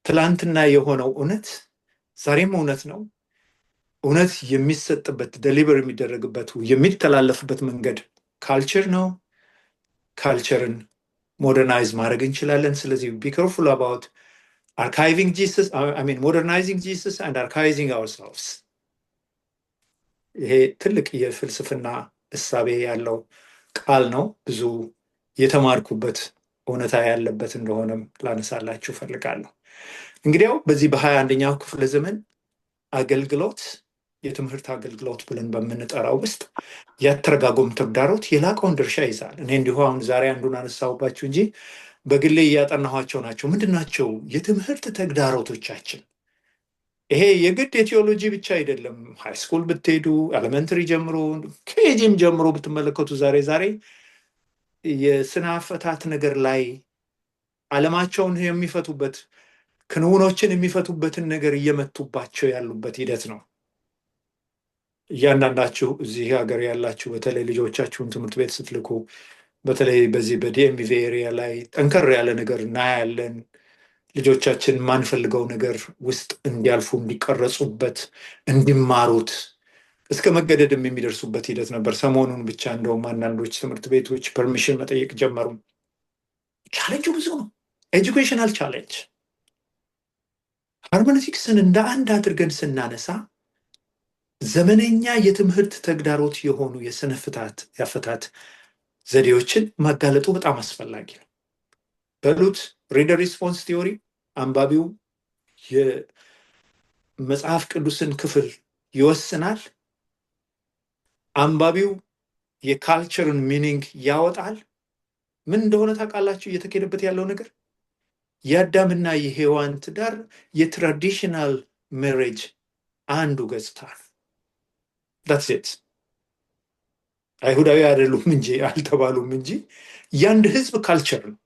ትላንትና የሆነው እውነት ዛሬም እውነት ነው። እውነት የሚሰጥበት ደሊቨር የሚደረግበት የሚተላለፍበት መንገድ ካልቸር ነው። ካልቸርን ሞደርናይዝ ማድረግ እንችላለን። ስለዚህ ቢ ኬርፉል አባውት አርካይቪንግ ጂሰስ ሞደርናይዚንግ ጂሰስ አንድ አርካይቪንግ አወርሰልቭስ። ይሄ ትልቅ የፍልስፍና እሳቤ ያለው ቃል ነው። ብዙ የተማርኩበት እውነታ ያለበት እንደሆነም ላነሳላችሁ ፈልጋለሁ። እንግዲያው በዚህ በ21ኛው ክፍለ ዘመን አገልግሎት የትምህርት አገልግሎት ብለን በምንጠራው ውስጥ ያተረጋጎም ተግዳሮት የላቀውን ድርሻ ይዛል። እኔ እንዲሁ አሁን ዛሬ አንዱን አነሳሁባችሁ እንጂ በግሌ እያጠናኋቸው ናቸው። ምንድን ናቸው የትምህርት ተግዳሮቶቻችን? ይሄ የግድ የቴዎሎጂ ብቻ አይደለም። ሃይስኩል ብትሄዱ ኤሌመንተሪ ጀምሮ ከኬጂም ጀምሮ ብትመለከቱ ዛሬ የስነ አፈታት ነገር ላይ ዓለማቸውን የሚፈቱበት ክንውኖችን የሚፈቱበትን ነገር እየመቱባቸው ያሉበት ሂደት ነው። እያንዳንዳችሁ እዚህ ሀገር ያላችሁ በተለይ ልጆቻችሁን ትምህርት ቤት ስትልኩ በተለይ በዚህ በዲኤምቪ ኤሪያ ላይ ጠንከር ያለ ነገር እናያለን። ልጆቻችን የማንፈልገው ነገር ውስጥ እንዲያልፉ እንዲቀረጹበት እንዲማሩት እስከ መገደድም የሚደርሱበት ሂደት ነበር። ሰሞኑን ብቻ እንደውም አንዳንዶች ትምህርት ቤቶች ፐርሚሽን መጠየቅ ጀመሩ። ቻሌንጁ ብዙ ነው። ኤጁኬሽናል ቻሌንጅ። ሃርመኖቲክስን እንደ አንድ አድርገን ስናነሳ ዘመነኛ የትምህርት ተግዳሮት የሆኑ የስነ ያፈታት ዘዴዎችን ማጋለጡ በጣም አስፈላጊ ነው። በሉት ሪደር ሪስፖንስ ቲዮሪ አንባቢው የመጽሐፍ ቅዱስን ክፍል ይወስናል። አንባቢው የካልቸርን ሚኒንግ ያወጣል። ምን እንደሆነ ታውቃላችሁ? እየተካሄደበት ያለው ነገር የአዳምና የሔዋን ትዳር የትራዲሽናል ሜሬጅ አንዱ ገጽታ ነው። ዳትስ ኢት። አይሁዳዊ አይደሉም እንጂ አልተባሉም እንጂ የአንድ ህዝብ ካልቸር ነው።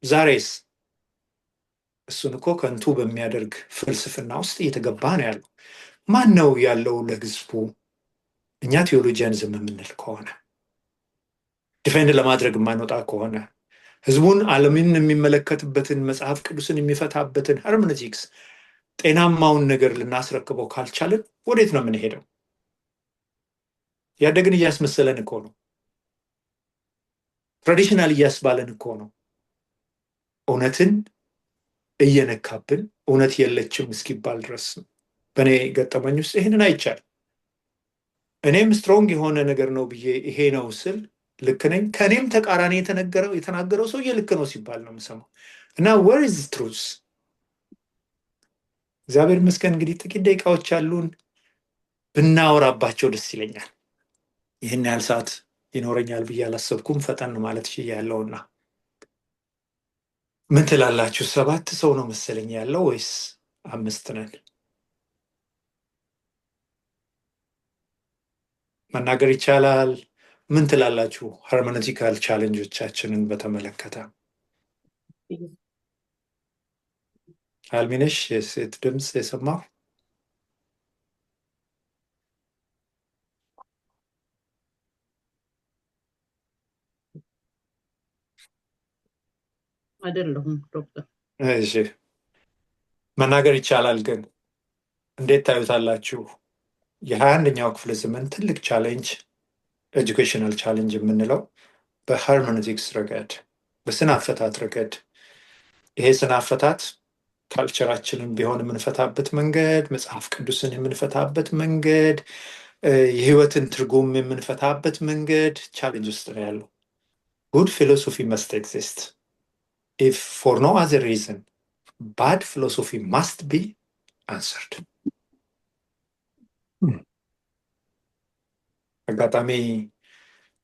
ዛሬስ እሱን እኮ ከንቱ በሚያደርግ ፍልስፍና ውስጥ እየተገባ ነው ያለው። ማን ነው ያለው ለህዝቡ? እኛ ቴዎሎጂያንዝም የምንል ከሆነ ዲፌንድ ለማድረግ የማንወጣ ከሆነ ህዝቡን ዓለምን የሚመለከትበትን መጽሐፍ ቅዱስን የሚፈታበትን ሄርሜኔቲክስ ጤናማውን ነገር ልናስረክበው ካልቻልን ወዴት ነው የምንሄደው? ያደግን እያስመሰለን እኮ ነው። ትራዲሽናል እያስባለን እኮ ነው። እውነትን እየነካብን እውነት የለችም እስኪባል ድረስ በእኔ ገጠመኝ ውስጥ ይህንን አይቻልም። እኔም ስትሮንግ የሆነ ነገር ነው ብዬ ይሄ ነው ስል ልክ ነኝ። ከእኔም ተቃራኒ የተናገረው ሰውዬ ልክ ነው ሲባል ነው የምሰማው። እና where is the truth? እግዚአብሔር ይመስገን እንግዲህ ጥቂት ደቂቃዎች ያሉን ብናወራባቸው ደስ ይለኛል። ይህን ያህል ሰዓት ይኖረኛል ብዬ አላሰብኩም። ፈጠን ማለት ችያለሁና ምን ትላላችሁ? 7 ሰው ነው መሰለኝ ያለው ወይስ 5 ነን? መናገር ይቻላል? ምን ትላላችሁ? ሄርሜኔቲካል ቻሌንጆቻችንን በተመለከተ አልሚነሽ የሴት ድምፅ የሰማው አይደለሁም ዶክተር። እሺ መናገር ይቻላል፣ ግን እንዴት ታዩታላችሁ? የ21ኛው ክፍለ ዘመን ትልቅ ቻሌንጅ ኤጁኬሽናል ቻሌንጅ የምንለው በሄርሜኔቲክስ ረገድ፣ በስነ አፈታት ረገድ ይሄ ስነ አፈታት ካልቸራችንን ቢሆን የምንፈታበት መንገድ፣ መጽሐፍ ቅዱስን የምንፈታበት መንገድ፣ የህይወትን ትርጉም የምንፈታበት መንገድ ቻሌንጅ ውስጥ ነው ያለው። ጉድ ፊሎሶፊ መስት ኤግዚስት ኢፍ ፎር ኖ አዘር ሪዝን ባድ ፊሎሶፊ ማስት ቢ አንሰርድ። አጋጣሚ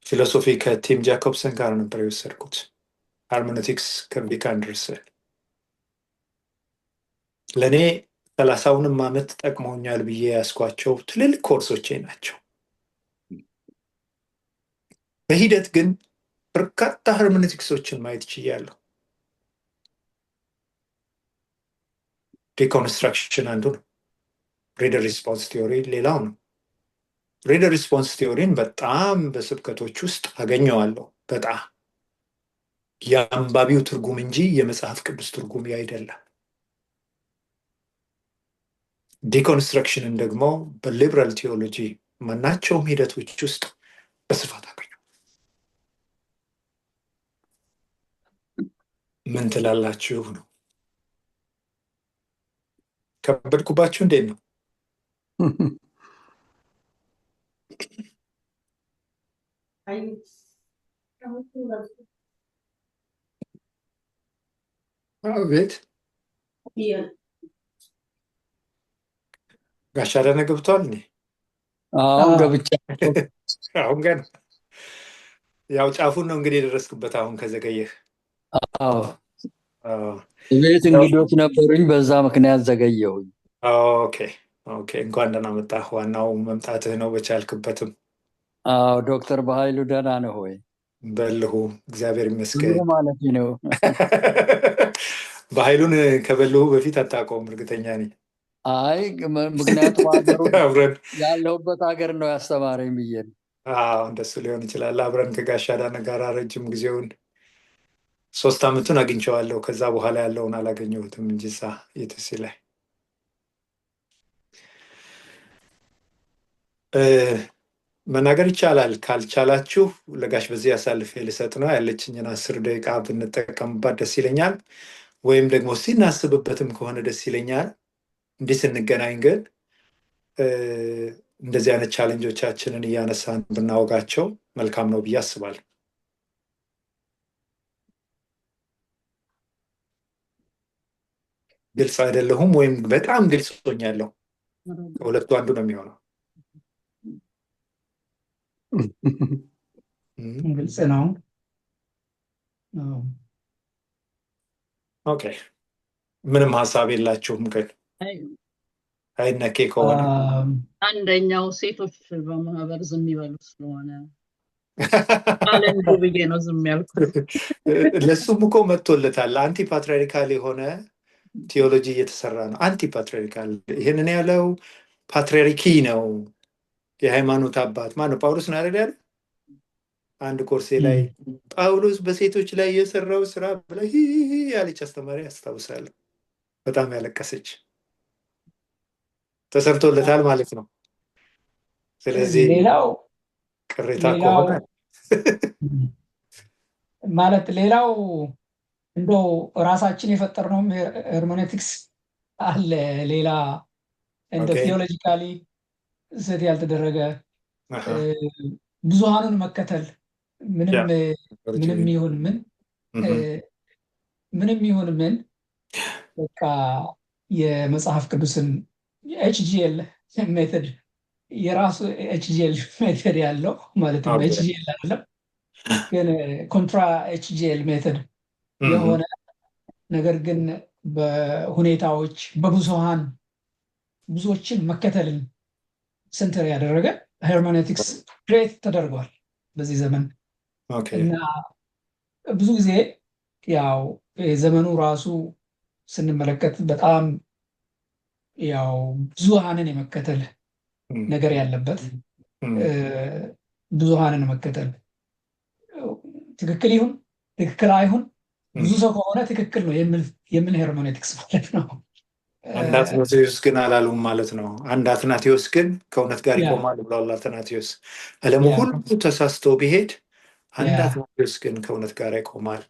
ፊሎሶፊ ከቲም ጃኮብሰን ጋር ነበር የወሰድኩት። ሄርሜኔቲክስ ከቪክ አንደርሰን ለእኔ 30ውንም ዓመት ጠቅመውኛል ብዬ ያስኳቸው ትልልቅ ኮርሶቼ ናቸው። በሂደት ግን በርካታ ሄርሜኔቲክሶችን ማየት ችያለሁ። ዲኮንስትራክሽን አንዱ ነው። ሪደር ሪስፖንስ ቲዮሪ ሌላው ነው። ሪደር ሪስፖንስ ቲዮሪን በጣም በስብከቶች ውስጥ አገኘዋለሁ። በጣም የአንባቢው ትርጉም እንጂ የመጽሐፍ ቅዱስ ትርጉም አይደለም። ዲኮንስትራክሽንን ደግሞ በሊበራል ቲዮሎጂ ማናቸውም ሂደቶች ውስጥ በስፋት አገኘ። ምን ትላላችሁ ነው? ከበድኩባችሁ? እንዴት ነው? ቤት ጋሽ አዳነ ገብቷል? አሁን ገብቻ አሁን ገና ያው ጫፉን ነው እንግዲህ የደረስክበት። አሁን ከዘገየህ ቤት እንግዶች ነበሩኝ፣ በዛ ምክንያት ዘገየሁኝ። ኦኬ እንኳን ደህና መጣህ። ዋናው መምጣትህ ነው። በቻልክበትም። ዶክተር በኃይሉ ደህና ነህ ወይ? በልሁ እግዚአብሔር ይመስገን ማለት ነው። በኃይሉን ከበልሁ በፊት አታውቀውም እርግጠኛ ነኝ። አይ ምክንያቱም ሀገሩ አብረን ያለሁበት ሀገር ነው ያስተማረኝ ብዬ ነው። እንደሱ ሊሆን ይችላል። አብረን ከጋሽ አዳነ ጋር ረጅም ጊዜውን 3 ዓመቱን አግኝቼዋለሁ። ከዛ በኋላ ያለውን አላገኘሁትም እንጂ እዛ የትስ ላይ መናገር ይቻላል። ካልቻላችሁ ለጋሽ በዚህ አሳልፌ ልሰጥ ነው። ያለችኝን 10 ደቂቃ ብንጠቀምባት ደስ ይለኛል። ወይም ደግሞ ሲናስብበትም ከሆነ ደስ ይለኛል። እንዲህ ስንገናኝ ግን እንደዚህ አይነት ቻሌንጆቻችንን እያነሳን ብናወጋቸው መልካም ነው ብዬ አስባለሁ። ግልጽ አይደለሁም ወይም በጣም ግልጽ ሆኛለሁ? ከሁለቱ አንዱ ነው የሚሆነው። ግልጽ ነው። ኦኬ ምንም ሀሳብ የላችሁም ግን አይነኬ ከሆነ አንደኛው ሴቶች በማህበር ዝም ይበሉ ስለሆነ አለንዱ ብዬ ነው ዝም ያልኩት። ለሱም እኮ መጥቶለታል። አንቲ ፓትሪያርካል የሆነ ቴዎሎጂ እየተሰራ ነው። አንቲ ፓትሪያርካል ይህንን ያለው ፓትሪያርኪ ነው። የሃይማኖት አባት ማነው? ጳውሎስ ነው አይደል ያለው? አንድ ኮርሴ ላይ ጳውሎስ በሴቶች ላይ የሰራው ስራ ብላ ያለች አስተማሪ አስታውሳለሁ። በጣም ያለቀሰች። ተሰርቶለታል ማለት ነው። ስለዚህ ሌላው ቅሬታ ከሆነ ማለት ሌላው እንደው ራሳችን የፈጠርነውም ሄርሜኔቲክስ አለ። ሌላ እንደ ቴዎሎጂካሊ ስህተት ያልተደረገ ብዙሃኑን መከተል ምንም ይሁን ምን በቃ የመጽሐፍ ቅዱስን ኤችጂኤል ሜተድ የራሱ ኤችጂኤል ሜተድ ያለው ማለትም ኤችጂኤል አይደለም ግን ኮንትራ ኤችጂኤል ሜተድ የሆነ ነገር ግን በሁኔታዎች ብዙዎችን መከተልን ሰንተር ያደረገ ሄርሜኔቲክስ ክሬት ተደርጓል በዚህ ዘመን እና ብዙ ጊዜ ያው ዘመኑ ራሱ ስንመለከት በጣም ያው ብዙሃንን የመከተል ነገር ያለበት ብዙሃንን መከተል ትክክል ይሁን ትክክል አይሁን ብዙ ሰው ከሆነ ትክክል ነው የምን ሄርሜኔቲክስ ማለት ነው። አንድ አትናቴዎስ ግን አላሉም ማለት ነው። አንድ አትናቴዎስ ግን ከእውነት ጋር ይቆማል ብለዋል። አትናቴዎስ ዓለሙ ሁሉ ተሳስቶ ቢሄድ አንድ አትናቴዎስ ግን ከእውነት ጋር ይቆማል።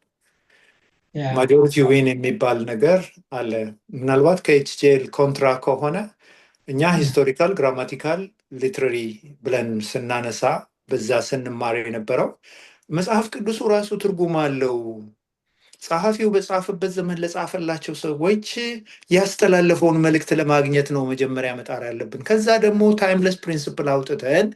ማጆሪቲ ዊን የሚባል ነገር አለ። ምናልባት ከኤችጂኤል ኮንትራ ከሆነ እኛ ሂስቶሪካል ግራማቲካል ሊትራሪ ብለን ስናነሳ በዛ ስንማር የነበረው መጽሐፍ ቅዱሱ ራሱ ትርጉም አለው። ጸሐፊው በጻፈበት ዘመን ለጻፈላቸው ሰዎች ያስተላለፈውን መልእክት ለማግኘት ነው መጀመሪያ መጣር ያለብን። ከዛ ደግሞ ታይምለስ ፕሪንሲፕል አውጥተን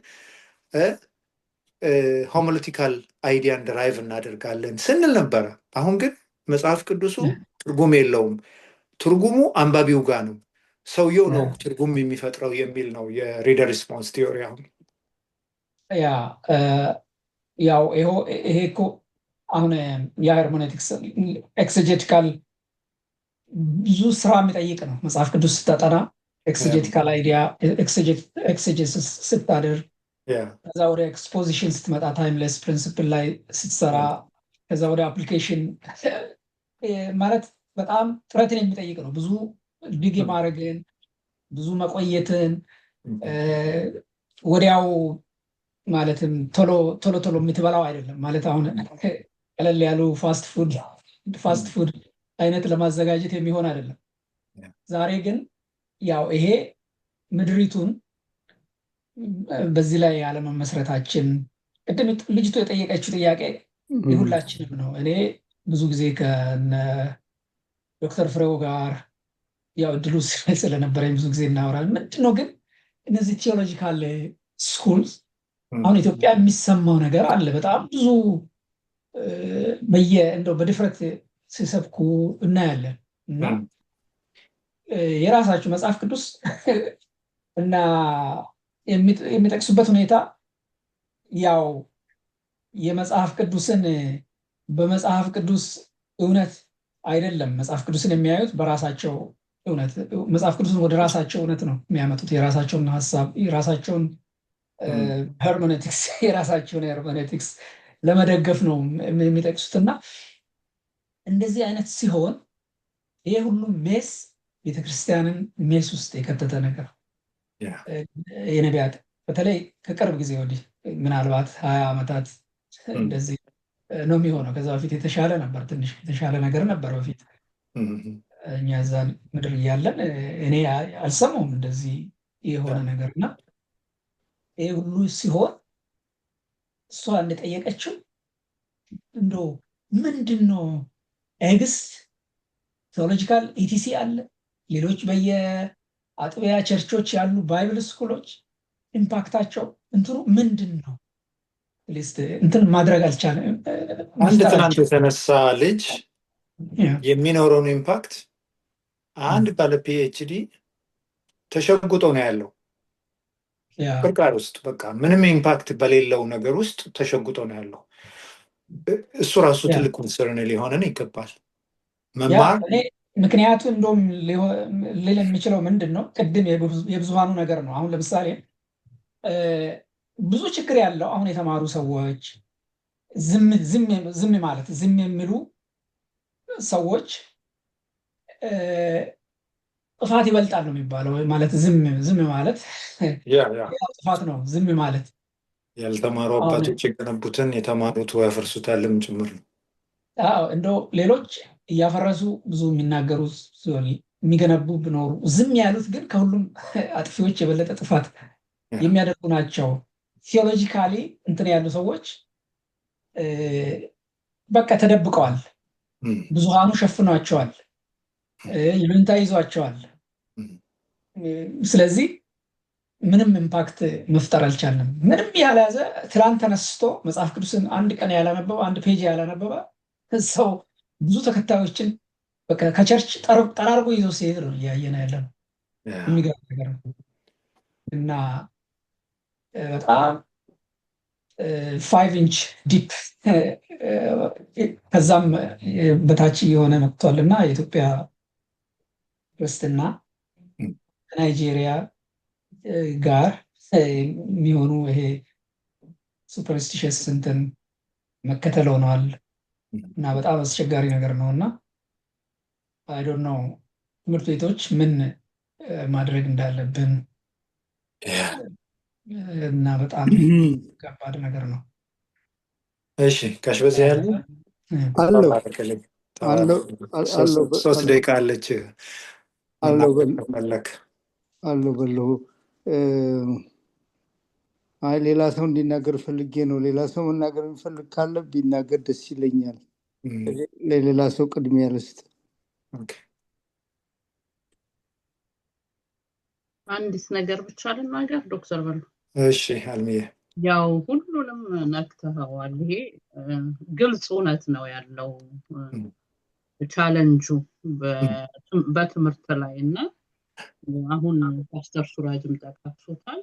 ሆሞሌቲካል አይዲያን ድራይቭ እናደርጋለን ስንል ነበረ። አሁን ግን መጽሐፍ ቅዱሱ ትርጉም የለውም። ትርጉሙ አንባቢው ጋር ነው፣ ሰውየው ነው ትርጉም የሚፈጥረው የሚል ነው የሪደር ሪስፖንስ ቲዮሪ። አሁን ያው ይሄ እኮ አሁን የሄርሜኔቲክስ ኤክሴጀቲካል ብዙ ስራ የሚጠይቅ ነው። መጽሐፍ ቅዱስ ስታጠና ኤክሴጀቲካል አይዲያ ኤክሴጀሲስ ስታደርግ ከዛ ወደ ኤክስፖዚሽን ስትመጣ ታይምለስ ፕሪንሲፕል ላይ ስትሰራ ከዛ ወደ አፕሊኬሽን ማለት በጣም ጥረትን የሚጠይቅ ነው። ብዙ ዲግ ማድረግን ብዙ መቆየትን ወዲያው ማለትም ቶሎ የምትበላው አይደለም ማለት አሁን ቀለል ያሉ ፋስት ፉድ አይነት ለማዘጋጀት የሚሆን አይደለም። ዛሬ ግን ያው ይሄ ምድሪቱን በዚህ ላይ ያለመመስረታችን ቅድም ልጅቱ የጠየቀችው ጥያቄ የሁላችንም ነው። እኔ ብዙ ጊዜ ከነ ዶክተር ፍሬው ጋር ያው እድሉ ስለነበረኝ ብዙ ጊዜ እናወራለን። ምንድነው ግን እነዚህ ቴዎሎጂካል ስኩልስ አሁን ኢትዮጵያ የሚሰማው ነገር አለ። በጣም ብዙ እንደው በድፍረት ሲሰብኩ እናያለን እና የራሳቸው መጽሐፍ ቅዱስ እና የሚጠቅሱበት ሁኔታ ያው የመጽሐፍ ቅዱስን በመጽሐፍ ቅዱስ እውነት አይደለም። መጽሐፍ ቅዱስን የሚያዩት በራሳቸው እውነት፣ መጽሐፍ ቅዱስን ወደ ራሳቸው እውነት ነው የሚያመጡት። የራሳቸውን ሀሳብ የራሳቸውን ሄርሜኔቲክስ ለመደገፍ ነው የሚጠቅሱትና እንደዚህ አይነት ሲሆን ይሄ ሁሉ ሜስ ቤተክርስቲያንን ሜስ ውስጥ የከተተ ነገር የነቢያት በተለይ ከቅርብ ጊዜ ወዲህ ምናልባት 20 ዓመታት እንደዚህ ነው የሚሆነው። ከዛ በፊት የተሻለ ነበር፣ ትንሽ የተሻለ ነገር ነበር በፊት እኛ እዛን ምድር እያለን እኔ አልሰማውም እንደዚህ የሆነ ነገርና ይሄ ሁሉ ሲሆን እሷ እንደጠየቀችው እንደው ምንድነው ኤግስት ቴዎሎጂካል ኢቲሲ አለ፣ ሌሎች በየአጥቢያ ቸርቾች ያሉ ባይብል ስኩሎች ኢምፓክታቸው እንትኑ ምንድነው? ሊስት እንትን ማድረግ አልቻለም። አንድ ትናንት የተነሳ ልጅ የሚኖረውን ኢምፓክት አንድ ባለ ፒኤችዲ ተሸጉጦ ነው ያለው ያ ቅርቃር ውስጥ በቃ ምንም ኢምፓክት በሌለው ነገር ውስጥ ተሸጉጦ ነው ያለው። እሱ ራሱ ያ ትልቅ ኮንሰርን ሊሆነን ይገባል። ያ መማር እኔ ምክንያቱ እንደውም ልል የሚችለው ምንድን ነው ቅድም የብዙሃኑ ነገር ነው። አሁን ለምሳሌ ብዙ ችግር ያለው አሁን የተማሩ ሰዎች ዝም ማለት ዝም የሚሉ ሰዎች ጥፋት ይበልጣል ነው የሚባለው። ማለት ዝም ማለት ጥፋት ነው። ዝም ማለት ያልተማሩ አባቶች የገነቡትን የተማሩት ያፈርሱታልም ጭምር ነው። እንደው ሌሎች እያፈረሱ ብዙ የሚናገሩ የሚገነቡ ቢኖሩ ዝም ያሉት ግን ከሁሉም አጥፊዎች የበለጠ ጥፋት የሚያደርጉ ናቸው። ቲዮሎጂካሊ እንትን ያሉ ሰዎች በቃ ተደብቀዋል። ብዙሃኑ ሸፍኗቸዋል፣ ይሉኝታ ይዟቸዋል። ስለዚህ ምንም ኢምፓክት መፍጠር አልቻልንም። ምንም ያልያዘ ትላንት ተነስቶ መጽሐፍ ቅዱስን አንድ ቀን ያላነበበ አንድ ፔጅ ያላነበበ ሰው ብዙ ተከታዮችን በቃ ከቸርች ጠራርጎ ይዞ ሲሄድ ነው እያየን ያለነው። የሚገርም ነገር ነው እና በጣም 5 ኢንች ዲፕ ከዛም በታች የሆነ መጥቷል እና የኢትዮጵያ ክርስትና ናይጄሪያ ጋር የሚሆኑ ይሄ ሱፐርስቲሽስ እንትን መከተል ሆነዋል እና በጣም አስቸጋሪ ነገር ነው እና አይ ዶንት ኖ ትምህርት ቤቶች ምን ማድረግ እንዳለብን እና በጣም ከባድ ነገር ነው። እሺ ጋሽ በዚህ ያለ ሶስት ደቂቃ አለች አለው በለው። አይ ሌላ ሰው እንዲናገር ፈልጌ ነው። ሌላ ሰው መናገር የሚፈልግ ካለ ቢናገር ደስ ይለኛል። ለሌላ ሰው ቅድሚያ ልስጥ። አንዲት ነገር ብቻ ልናገር ዶክተር በሉ። እሺ አልሚዬ፣ ያው ሁሉንም ነክተኸዋል። ይሄ ግልጽ እውነት ነው ያለው ቻሌንጁ በትምህርት ላይ እና አሁን ፓስተር ሱራጅም ጠቅሶታል።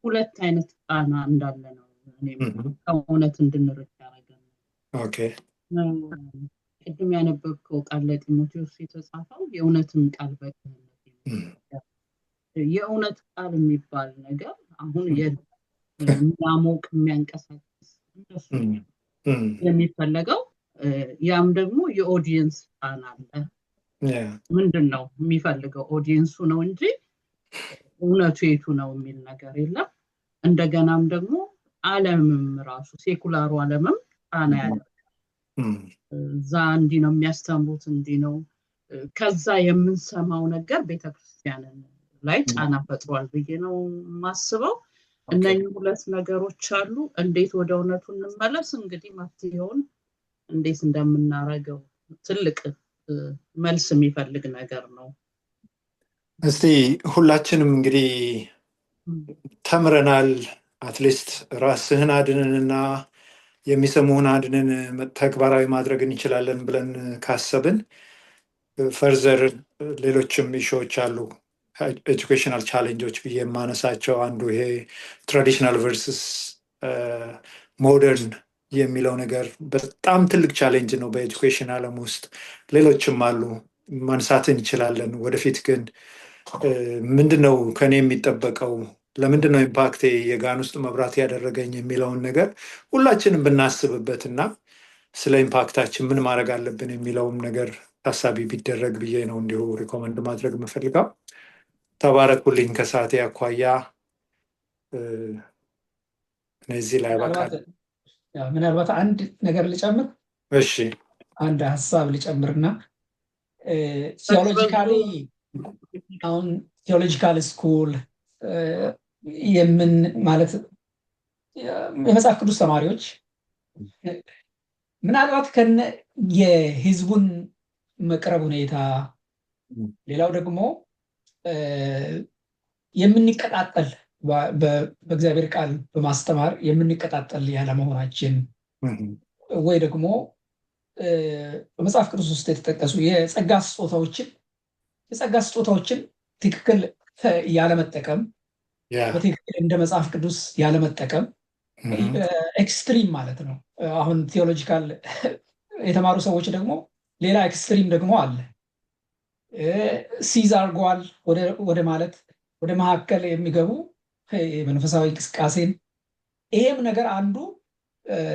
ሁለት አይነት ጣና እንዳለ ነው እኔም ከእውነት እንድንርቅ ያደረገን። ኦኬ ቅድም ያነበብከው ቃል ለጢሞቴዎስ የተጻፈው የእውነትን ቃል በቅንነት የእውነት ቃል የሚባል ነገር አሁን የሚያሞቅ የሚያንቀሳቅስ እንደሱ የሚፈለገው ያም ደግሞ የኦዲየንስ ጣና አለ። ምንድን ነው የሚፈልገው ኦዲየንሱ ነው እንጂ እውነቱ የቱ ነው የሚል ነገር የለም። እንደገናም ደግሞ ዓለምም ራሱ ሴኩላሩ ዓለምም ጣና ያደርጋል። እዛ እንዲህ ነው የሚያስተምሩት እንዲህ ነው። ከዛ የምንሰማው ነገር ቤተክርስቲያንን ላይ ጫና ፈጥሯል ብዬ ነው የማስበው። እነኚህ ሁለት ነገሮች አሉ። እንዴት ወደ እውነቱ እንመለስ? እንግዲህ መፍትሄውን እንዴት እንደምናረገው ትልቅ መልስ የሚፈልግ ነገር ነው። እስቲ ሁላችንም እንግዲህ ተምረናል። አትሊስት ራስህን አድነንና የሚሰሙህን አድነን ተግባራዊ ማድረግ እንችላለን ብለን ካሰብን ፈርዘር ሌሎችም ኢሹዎች አሉ። ኤጁኬሽናል ቻሌንጆች ብዬ የማነሳቸው አንዱ ይሄ ትራዲሽናል ቨርስስ ሞደርን የሚለው ነገር በጣም ትልቅ ቻሌንጅ ነው በኤጁኬሽን ዓለም ውስጥ። ሌሎችም አሉ ማንሳት እንችላለን። ወደፊት ግን ምንድነው ከኔ የሚጠበቀው፣ ለምንድነው ኢምፓክቴ የጋን ውስጥ መብራት ያደረገኝ የሚለውን ነገር ሁላችንም ብናስብበትና ስለ ኢምፓክታችን ምን ማድረግ አለብን የሚለውም ነገር ታሳቢ ቢደረግ ብዬ ነው እንዲሁ ሪኮመንድ ማድረግ የምፈልገው። ተባረኩልኝ። ከሰዓቴ አኳያ እነዚህ ላይ ያበቃል። ምናልባት አንድ ነገር ልጨምር። እሺ አንድ ሀሳብ ልጨምርና ቲዮሎጂካሊ አሁን ቲዮሎጂካል ስኩል የምን ማለት የመጽሐፍ ቅዱስ ተማሪዎች ምናልባት ከነ የህዝቡን መቅረብ ሁኔታ፣ ሌላው ደግሞ የምንቀጣጠል በእግዚአብሔር ቃል በማስተማር የምንቀጣጠል ያለመሆናችን ወይ ደግሞ በመጽሐፍ ቅዱስ ውስጥ የተጠቀሱ የጸጋ ስጦታዎችን በትክክል ያለመጠቀም በትክክል እንደ መጽሐፍ ቅዱስ ያለመጠቀም ኤክስትሪም ማለት ነው። አሁን ቴዎሎጂካል የተማሩ ሰዎች ደግሞ ሌላ ኤክስትሪም ደግሞ አለ። ሲዝ አርጓል ወደ ማለት ወደ መካከል የሚገቡ የመንፈሳዊ እንቅስቃሴን ይሄም ነገር አንዱ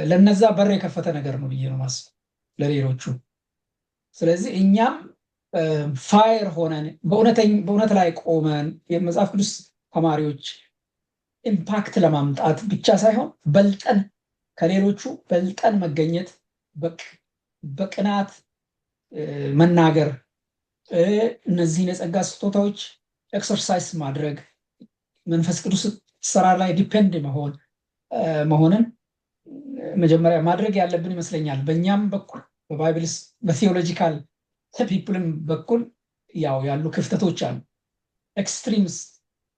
ለነዛ በር የከፈተ ነገር ነው ብዬ ነው ማስብ ለሌሎቹ። ስለዚህ እኛም ፋየር ሆነን በእውነት ላይ ቆመን የመጽሐፍ ቅዱስ ተማሪዎች ኢምፓክት ለማምጣት ብቻ ሳይሆን በልጠን ከሌሎቹ በልጠን መገኘት፣ በቅናት መናገር፣ እነዚህን የጸጋ ስጦታዎች ኤክሰርሳይዝ ማድረግ፣ መንፈስ ቅዱስ ስራ ላይ ዲፔንድ መሆንን መጀመሪያ ማድረግ ያለብን ይመስለኛል። በእኛም በኩል በባይብልስ በቴዎሎጂካል ፒፕልም በኩል ያው ያሉ ክፍተቶች አሉ።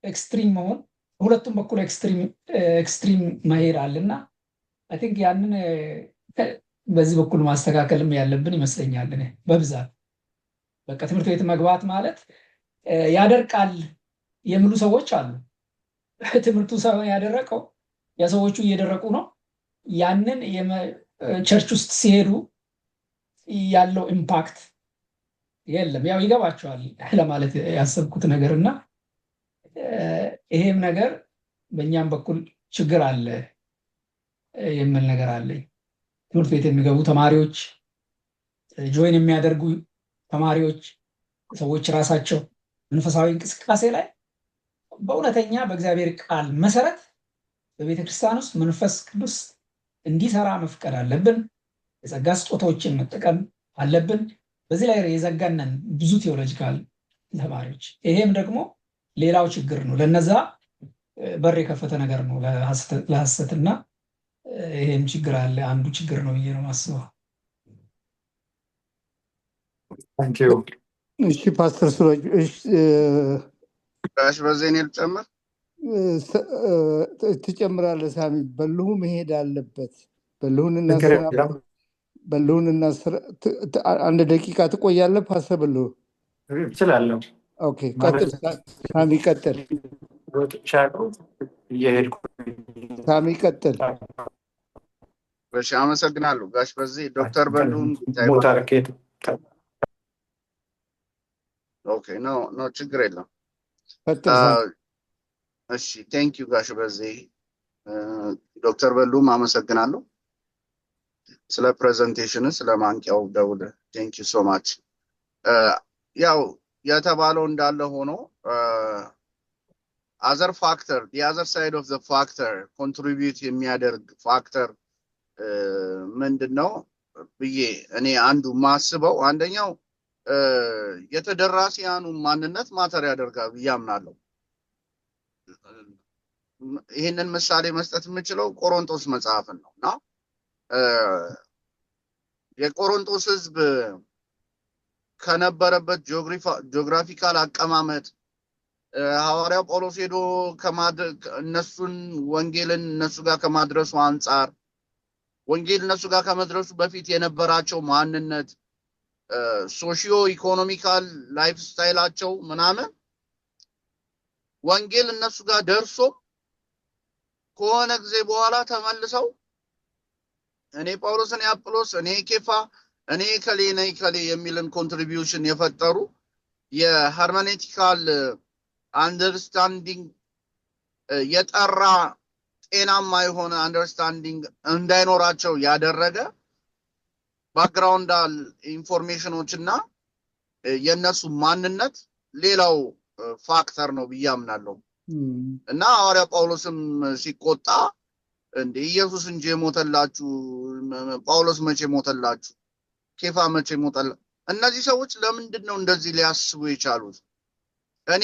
ኤክስትሪም መሆን ሁለቱም በኩል ኤክስትሪም መሄድ አለና አይ ቲንክ ያንን በዚህ በኩል ማስተካከልም ያለብን ይመስለኛል። በብዛት በቃ ትምህርት ቤት መግባት ማለት ያደርቃል የሚሉ ሰዎች አሉ። ትምህርቱ ሳይሆን ያደረቀው የሰዎቹ እየደረቁ ነው። ያንን ቸርች ውስጥ ሲሄዱ ያለው ኢምፓክት የለም። ያው ይገባቸዋል ለማለት ያሰብኩት ነገር እና ይሄም ነገር በእኛም በኩል ችግር አለ የሚል ነገር አለኝ። ትምህርት ቤት የሚገቡ ተማሪዎች፣ ጆይን የሚያደርጉ ተማሪዎች፣ ሰዎች ራሳቸው መንፈሳዊ እንቅስቃሴ ላይ በእውነተኛ በእግዚአብሔር ቃል መሰረት በቤተክርስቲያን ውስጥ መንፈስ ቅዱስ እንዲሰራ መፍቀድ አለብን። የጸጋ ስጦታዎችን መጠቀም አለብን። በዚህ ላይ የዘጋነን ብዙ ቴዎሎጂካል ተማሪዎች፣ ይሄም ደግሞ ሌላው ችግር ነው። ለነዛ በር የከፈተ ነገር ነው ለሐሰትና ይሄም ችግር አለ። አንዱ ችግር ነው ብዬ ነው ማስበው። እሺ ፓስተር ሱራጅ ጋሽ በዘኔ ልጨምር ትጨምራለህ? ሳሚ በልሁ መሄድ አለበት። በልሁንና አንድ ደቂቃ ትቆያለህ ፓስተር በልሁ? እችላለሁ። ኦኬ ቀጥል ሳሚ ቀጥል። ሳሚ ቀጥል። እሺ አመሰግናለሁ ጋሽ በዚህ ዶክተር በልሁን ኦኬ ኖ ችግር የለም። እሺ ቴንክ ዩ ጋሽ በዚህ ዶክተር በልሁም አመሰግናለሁ ስለ ፕሬዘንቴሽን ስለ ማንቂያው ደውል ቴንክ ዩ ሶ ማች። ያው የተባለው እንዳለ ሆኖ other factor the other side of the factor contribute የሚያደርግ ፋክተር ምንድነው ብዬ እኔ አንዱ ማስበው አንደኛው የተደራሲያኑ ማንነት ማተር ያደርጋል ብዬ አምናለሁ። ይሄንን ምሳሌ መስጠት የምችለው ቆሮንቶስ መጽሐፍን ነውና የቆሮንቶስ ህዝብ ከነበረበት ጂኦግራፊካል አቀማመጥ ሐዋርያው ጳውሎስ ሄዶ ወንጌልን እነሱ ጋር ከማድረሱ አንፃር ወንጌል እነሱ ጋር ከመድረሱ በፊት የነበራቸው ማንነት ሶሺዮ ኢኮኖሚካል ላይፍ ስታይላቸው ምናምን ወንጌል እነሱ ጋር ደርሶ ከሆነ ጊዜ በኋላ ተመልሰው እኔ ጳውሎስን ያጵሎስ እኔ ኬፋ እኔ ከሌ የሚልን ኮንትሪቢዩሽን የፈጠሩ የሃርሞኔቲካል አንደርስታንዲንግ የጠራ ጤናማ የሆነ አንደርስታንዲንግ እንዳይኖራቸው ያደረገ ባክግራውንዳል ኢንፎርሜሽኖችና የነሱ ማንነት ሌላው ፋክተር ነው ብዬ አምናለሁ። እና ሐዋርያ ጳውሎስም ሲቆጣ እንደ ኢየሱስ እንጂ ሞተላችሁ ጳውሎስ መቼ ሞተላችሁ ኬፋ መቼ ሞተላ እነዚህ ሰዎች ለምንድን ነው እንደዚህ ሊያስቡ የቻሉት? እኔ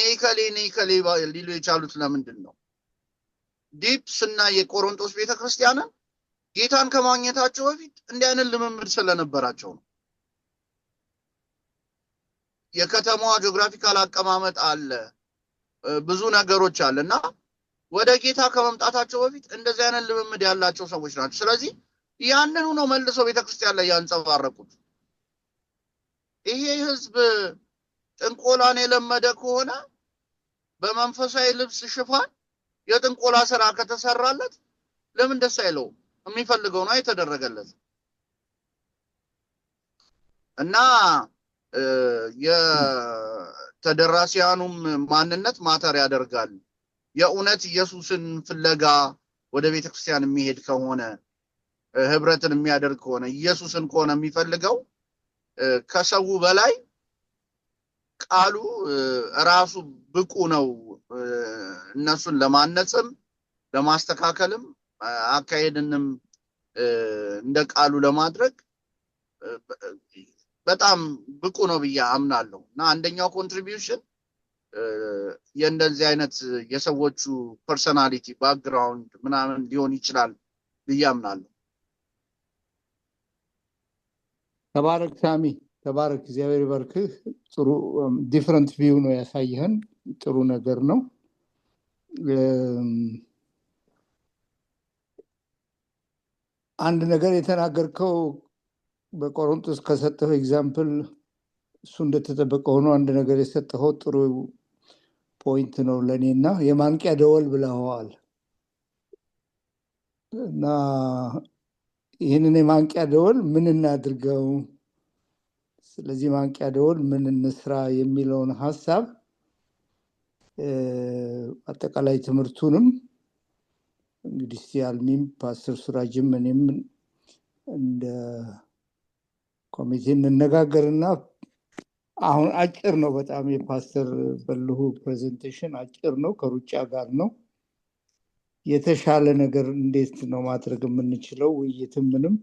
ከሌ ሊሉ የቻሉት ለምንድን ነው? ዲፕስ እና የቆሮንቶስ ቤተክርስቲያንን ጌታን ከማግኘታቸው በፊት እንዲህ አይነት ልምምድ ስለነበራቸው ነው። የከተማዋ ጂኦግራፊካል አቀማመጥ አለ፣ ብዙ ነገሮች አለና ወደ ጌታ ከመምጣታቸው በፊት እንደዚህ አይነት ልምምድ ያላቸው ሰዎች ናቸው። ስለዚህ ያንኑ ነው መልሰው ቤተክርስቲያን ላይ ያንጸባረቁት። ይሄ ህዝብ ጥንቆላን የለመደ ከሆነ በመንፈሳዊ ልብስ ሽፋን የጥንቆላ ስራ ከተሰራለት ለምን ደስ አይለው? የሚፈልገው ነው የተደረገለት። እና የተደራሲያኑም ማንነት ማተር ያደርጋል። የእውነት ኢየሱስን ፍለጋ ወደ ቤተክርስቲያን የሚሄድ ከሆነ ህብረትን የሚያደርግ ከሆነ ኢየሱስን ከሆነ የሚፈልገው ከሰው በላይ ቃሉ ራሱ ብቁ ነው እነሱን ለማነጽም ለማስተካከልም አካሄድንም እንደ ቃሉ ለማድረግ በጣም ብቁ ነው ብዬ አምናለሁ። እና አንደኛው ኮንትሪቢዩሽን የእንደዚህ አይነት የሰዎቹ ፐርሰናሊቲ ባክግራውንድ ምናምን ሊሆን ይችላል ብዬ አምናለሁ። ተባረክ ሳሚ፣ ተባረክ። እግዚአብሔር ይባርክህ። ጥሩ ዲፈረንት ቪው ነው ያሳየህን። ጥሩ ነገር ነው። አንድ ነገር የተናገርከው በቆሮንቶስ ከሰጠው ኤግዛምፕል እሱ እንደተጠበቀ ሆኖ አንድ ነገር የሰጠኸው ጥሩ ፖይንት ነው ለእኔና የማንቂያ ደወል ብለኸዋል። እና ይህንን የማንቂያ ደወል ምን እናድርገው፣ ስለዚህ ማንቂያ ደወል ምን እንስራ የሚለውን ሀሳብ አጠቃላይ ትምህርቱንም እንግዲህ አልሚም ፓስተር ሱራጅም እኔም እንደ ኮሚቴ እንነጋገርና አሁን አጭር ነው በጣም የፓስተር በልሁ ፕሬዘንቴሽን አጭር ነው፣ ከሩጫ ጋር ነው። የተሻለ ነገር እንዴት ነው ማድረግ የምንችለው ውይይትም ምንም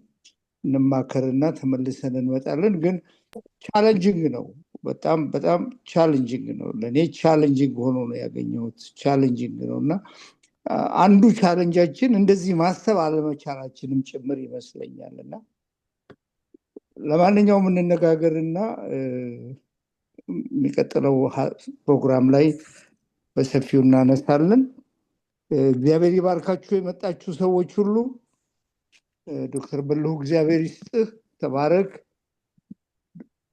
እንማከርና ተመልሰን እንመጣለን። ግን ቻሌንጂንግ ነው፣ በጣም በጣም ቻሌንጂንግ ነው። ለእኔ ቻሌንጂንግ ሆኖ ነው ያገኘሁት። ቻሌንጂንግ ነው እና አንዱ ቻሌንጃችን እንደዚህ ማሰብ አለመቻላችንም ጭምር ይመስለኛል። እና ለማንኛውም እንነጋገርና የሚቀጥለው ፕሮግራም ላይ በሰፊው እናነሳለን። እግዚአብሔር ይባርካችሁ የመጣችሁ ሰዎች ሁሉ። ዶክተር በልሁ እግዚአብሔር ይስጥህ፣ ተባረክ።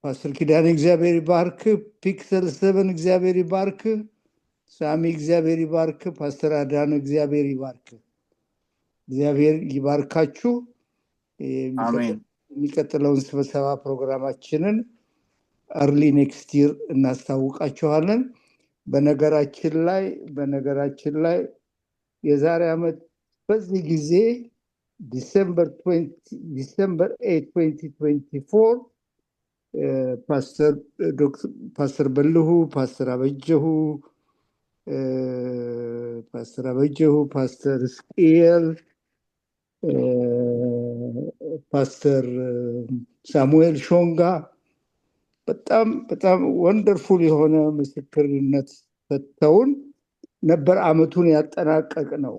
ፓስተር ኪዳኔ እግዚአብሔር ይባርክ። ፒክሰል 7 እግዚአብሔር ይባርክ። ሳሚ እግዚአብሔር ይባርክ። ፓስተር አዳነ እግዚአብሔር ይባርክ። እግዚአብሔር ይባርካችሁ። አሜን። የሚቀጥለውን ስብሰባ ፕሮግራማችንን አርሊ ኔክስት ይር እናስታውቃችኋለን። በነገራችን ላይ የዛሬ ዓመት በዚህ ጊዜ ዲሰምበር 8 2024 ፓስተር በልሁ፣ ፓስተር አበጀሁ፣ ፓስተር እስቅኤል፣ ፓስተር ሳሙኤል ሾንጋ በጣም በጣም ወንደርፉል የሆነ ምስክርነት ሰጥተውን ነበር አመቱን ያጠናቀቅ ነው።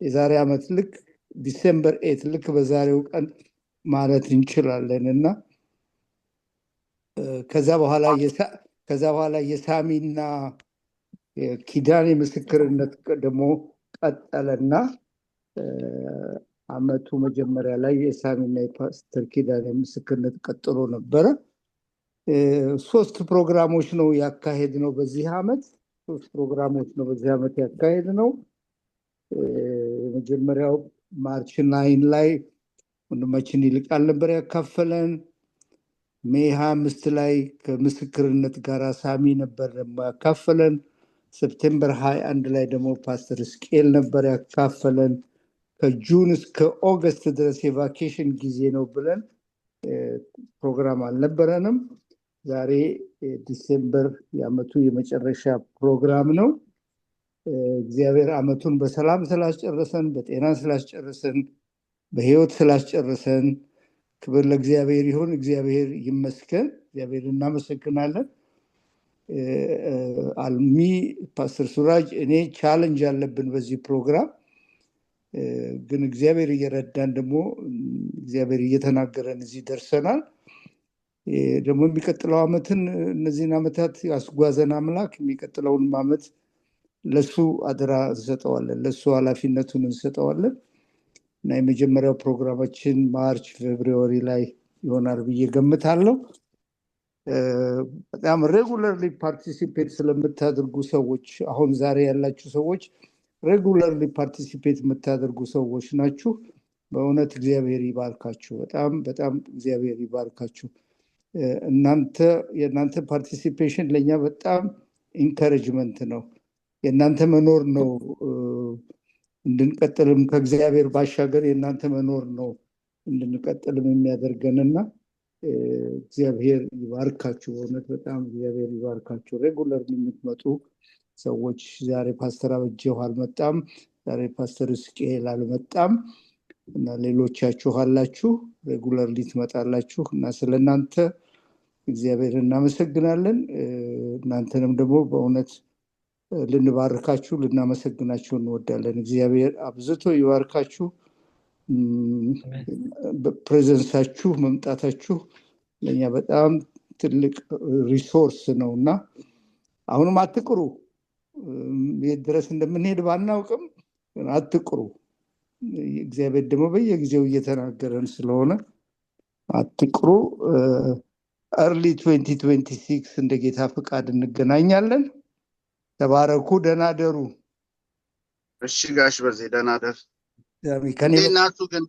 የዛሬ ዓመት ልክ ዲሴምበር 8 ልክ በዛሬው ቀን ማለት እንችላለን። እና ከዛ በኋላ የሳሚና ኪዳኔ ምስክርነት ደግሞ ቀጠለና አመቱ መጀመሪያ ላይ የሳሚና የፓስተር ኪዳኔ ምስክርነት ቀጥሎ ነበረ። 3 ፕሮግራሞች ነው ያካሄድ ነው በዚህ ዓመት። 3 ፕሮግራሞች ነው በዚህ ዓመት ያካሄድ ነው። የመጀመሪያው ማርች 9 ላይ ወንድማችን ይልቃል ነበር ያካፈለን። ሜይ 25 ላይ ከምስክርነት ጋር ሳሚ ነበር ያካፈለን። ሰፕቴምበር 21 ላይ ደግሞ ፓስተር እስቅኤል ነበር ያካፈለን። ከጁን እስከ ኦገስት ድረስ የቫኬሽን ጊዜ ነው ብለን ፕሮግራም አልነበረንም። ዛሬ ዲሴምበር የአመቱ የመጨረሻ ፕሮግራም ነው። እግዚአብሔር አመቱን በሰላም ስላስጨረሰን፣ በጤና ስላስጨረሰን፣ በህይወት ስላስጨረሰን ክብር ለእግዚአብሔር ይሁን። እግዚአብሔር ይመስገን። እግዚአብሔር እናመሰግናለን። አልሚ፣ ፓስተር ሱራጅ፣ እኔ ቻለንጅ አለብን በዚህ ፕሮግራም፣ ግን እግዚአብሔር እየረዳን ደግሞ እግዚአብሔር እየተናገረን እዚህ ደርሰናል። ደግሞ የሚቀጥለው አመትን እነዚህን አመታት ያስጓዘን አምላክ የሚቀጥለውን አመት ለሱ አደራ እንሰጠዋለን፣ ለሱ ኃላፊነቱን እንሰጠዋለን። እና የመጀመሪያው ፕሮግራማችን ማርች ፌብሩዋሪ ላይ ይሆናል ብዬ ገምታለሁ። በጣም ሬጉላርሊ ፓርቲሲፔት ስለምታደርጉ ሰዎች አሁን ዛሬ ያላችሁ ሰዎች ሬጉላርሊ ፓርቲሲፔት የምታደርጉ ሰዎች ናችሁ። በእውነት እግዚአብሔር ይባርካችሁ። በጣም በጣም እግዚአብሔር ይባርካችሁ። የእናንተ ፓርቲሲፔሽን ለእኛ በጣም ኢንካሬጅመንት ነው። የእናንተ መኖር ነው እንድንቀጥልም ከእግዚአብሔር ባሻገር የእናንተ መኖር ነው እንድንቀጥልም የሚያደርገንና እግዚአብሔር ይባርካችሁ። በእውነት በጣም እግዚአብሔር ይባርካችሁ። ሬጉላር የምትመጡ ሰዎች ዛሬ ፓስተር አበጀሁ አልመጣም፣ ዛሬ ፓስተር እስቄል አልመጣም እና ሌሎቻችሁ አላችሁ ሬጉላርሊ ትመጣላችሁ እና ስለናንተ እግዚአብሔር እናመሰግናለን። እናንተንም ደግሞ በእውነት ልንባርካችሁ ልናመሰግናችሁ እንወዳለን። እግዚአብሔር አብዝቶ ይባርካችሁ። በፕሬዘንሳችሁ መምጣታችሁ ለኛ በጣም ትልቅ ሪሶርስ ነውና አሁንም አትቅሩ። የት ድረስ እንደምንሄድ ባናውቅም አትቅሩ። እግዚአብሔር ደግሞ በየጊዜው እየተናገረን ስለሆነ አትቅሩ። early 2026 እንደ ጌታ ፈቃድ እንገናኛለን። ተባረኩ። ደህና ደሩ። እሺ ጋሽ በዚህ ደህና ደር። ከኔ እናቱ ግን